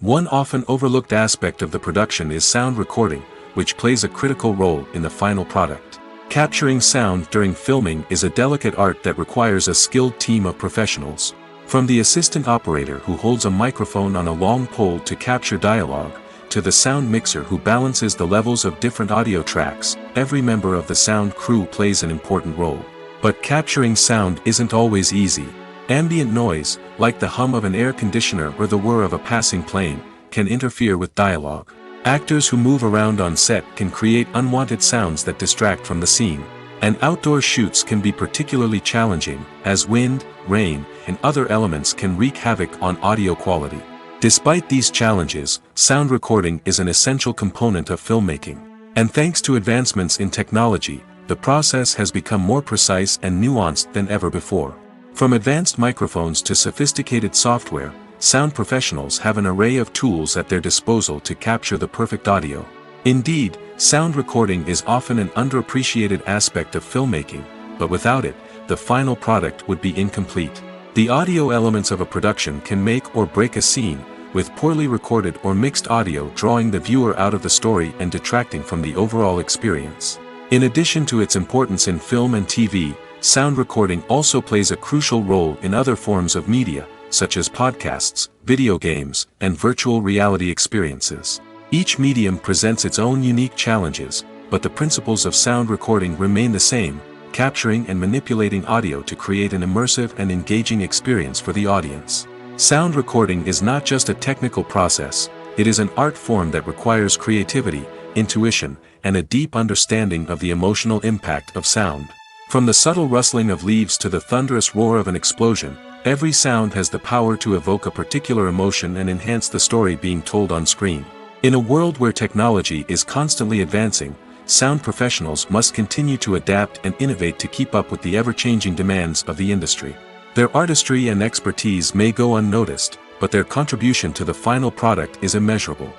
Speaker 2: One often overlooked aspect of the production is sound recording, which plays a critical role in the final product. Capturing sound during filming is a delicate art that requires a skilled team of professionals. From the assistant operator who holds a microphone on a long pole to capture dialogue, to the sound mixer who balances the levels of different audio tracks, every member of the sound crew plays an important role. But capturing sound isn't always easy. Ambient noise, like the hum of an air conditioner or the whir of a passing plane, can interfere with dialogue. Actors who move around on set can create unwanted sounds that distract from the scene. And outdoor shoots can be particularly challenging, as wind, rain, and other elements can wreak havoc on audio quality. Despite these challenges, sound recording is an essential component of filmmaking. And thanks to advancements in technology, the process has become more precise and nuanced than ever before. From advanced microphones to sophisticated software, sound professionals have an array of tools at their disposal to capture the perfect audio. Indeed, sound recording is often an underappreciated aspect of filmmaking, but without it, the final product would be incomplete. The audio elements of a production can make or break a scene, with poorly recorded or mixed audio drawing the viewer out of the story and detracting from the overall experience. In addition to its importance in film and TV, sound recording also plays a crucial role in other forms of media, such as podcasts, video games, and virtual reality experiences. Each medium presents its own unique challenges, but the principles of sound recording remain the same, capturing and manipulating audio to create an immersive and engaging experience for the audience. Sound recording is not just a technical process, it is an art form that requires creativity, intuition, and a deep understanding of the emotional impact of sound. From the subtle rustling of leaves to the thunderous roar of an explosion, every sound has the power to evoke a particular emotion and enhance the story being told on screen. In a world where technology is constantly advancing, sound professionals must continue to adapt and innovate to keep up with the ever-changing demands of the industry. Their artistry and expertise may go unnoticed, but their contribution to the final product is immeasurable.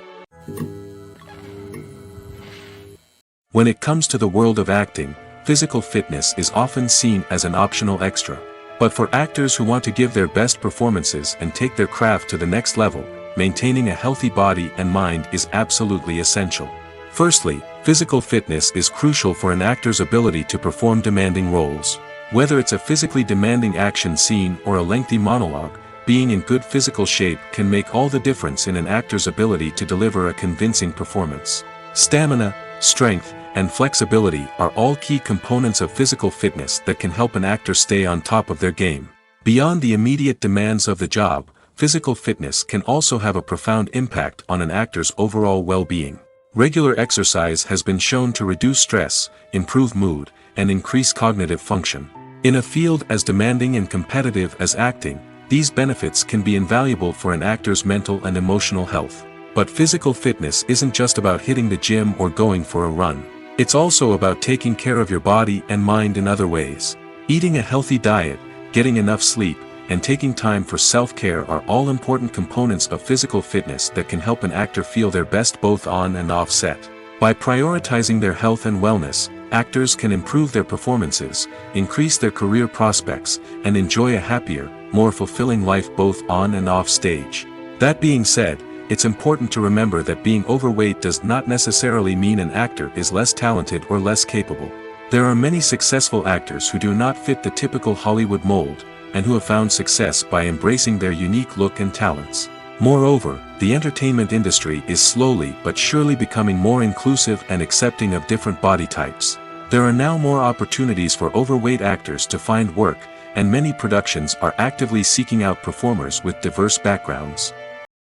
Speaker 2: When it comes to the world of acting, physical fitness is often seen as an optional extra. But for actors who want to give their best performances and take their craft to the next level, maintaining a healthy body and mind is absolutely essential. Firstly, physical fitness is crucial for an actor's ability to perform demanding roles. Whether it's a physically demanding action scene or a lengthy monologue, being in good physical shape can make all the difference in an actor's ability to deliver a convincing performance. Stamina, strength, and flexibility are all key components of physical fitness that can help an actor stay on top of their game. Beyond the immediate demands of the job, physical fitness can also have a profound impact on an actor's overall well-being. Regular exercise has been shown to reduce stress, improve mood, and increase cognitive function. In a field as demanding and competitive as acting, these benefits can be invaluable for an actor's mental and emotional health. But physical fitness isn't just about hitting the gym or going for a run. It's also about taking care of your body and mind in other ways. Eating a healthy diet, getting enough sleep, and taking time for self-care are all important components of physical fitness that can help an actor feel their best both on and off set. By prioritizing their health and wellness, actors can improve their performances, increase their career prospects, and enjoy a happier, more fulfilling life both on and off stage. That being said, it's important to remember that being overweight does not necessarily mean an actor is less talented or less capable. There are many successful actors who do not fit the typical Hollywood mold, and who have found success by embracing their unique look and talents. Moreover, the entertainment industry is slowly but surely becoming more inclusive and accepting of different body types. There are now more opportunities for overweight actors to find work, and many productions are actively seeking out performers with diverse backgrounds.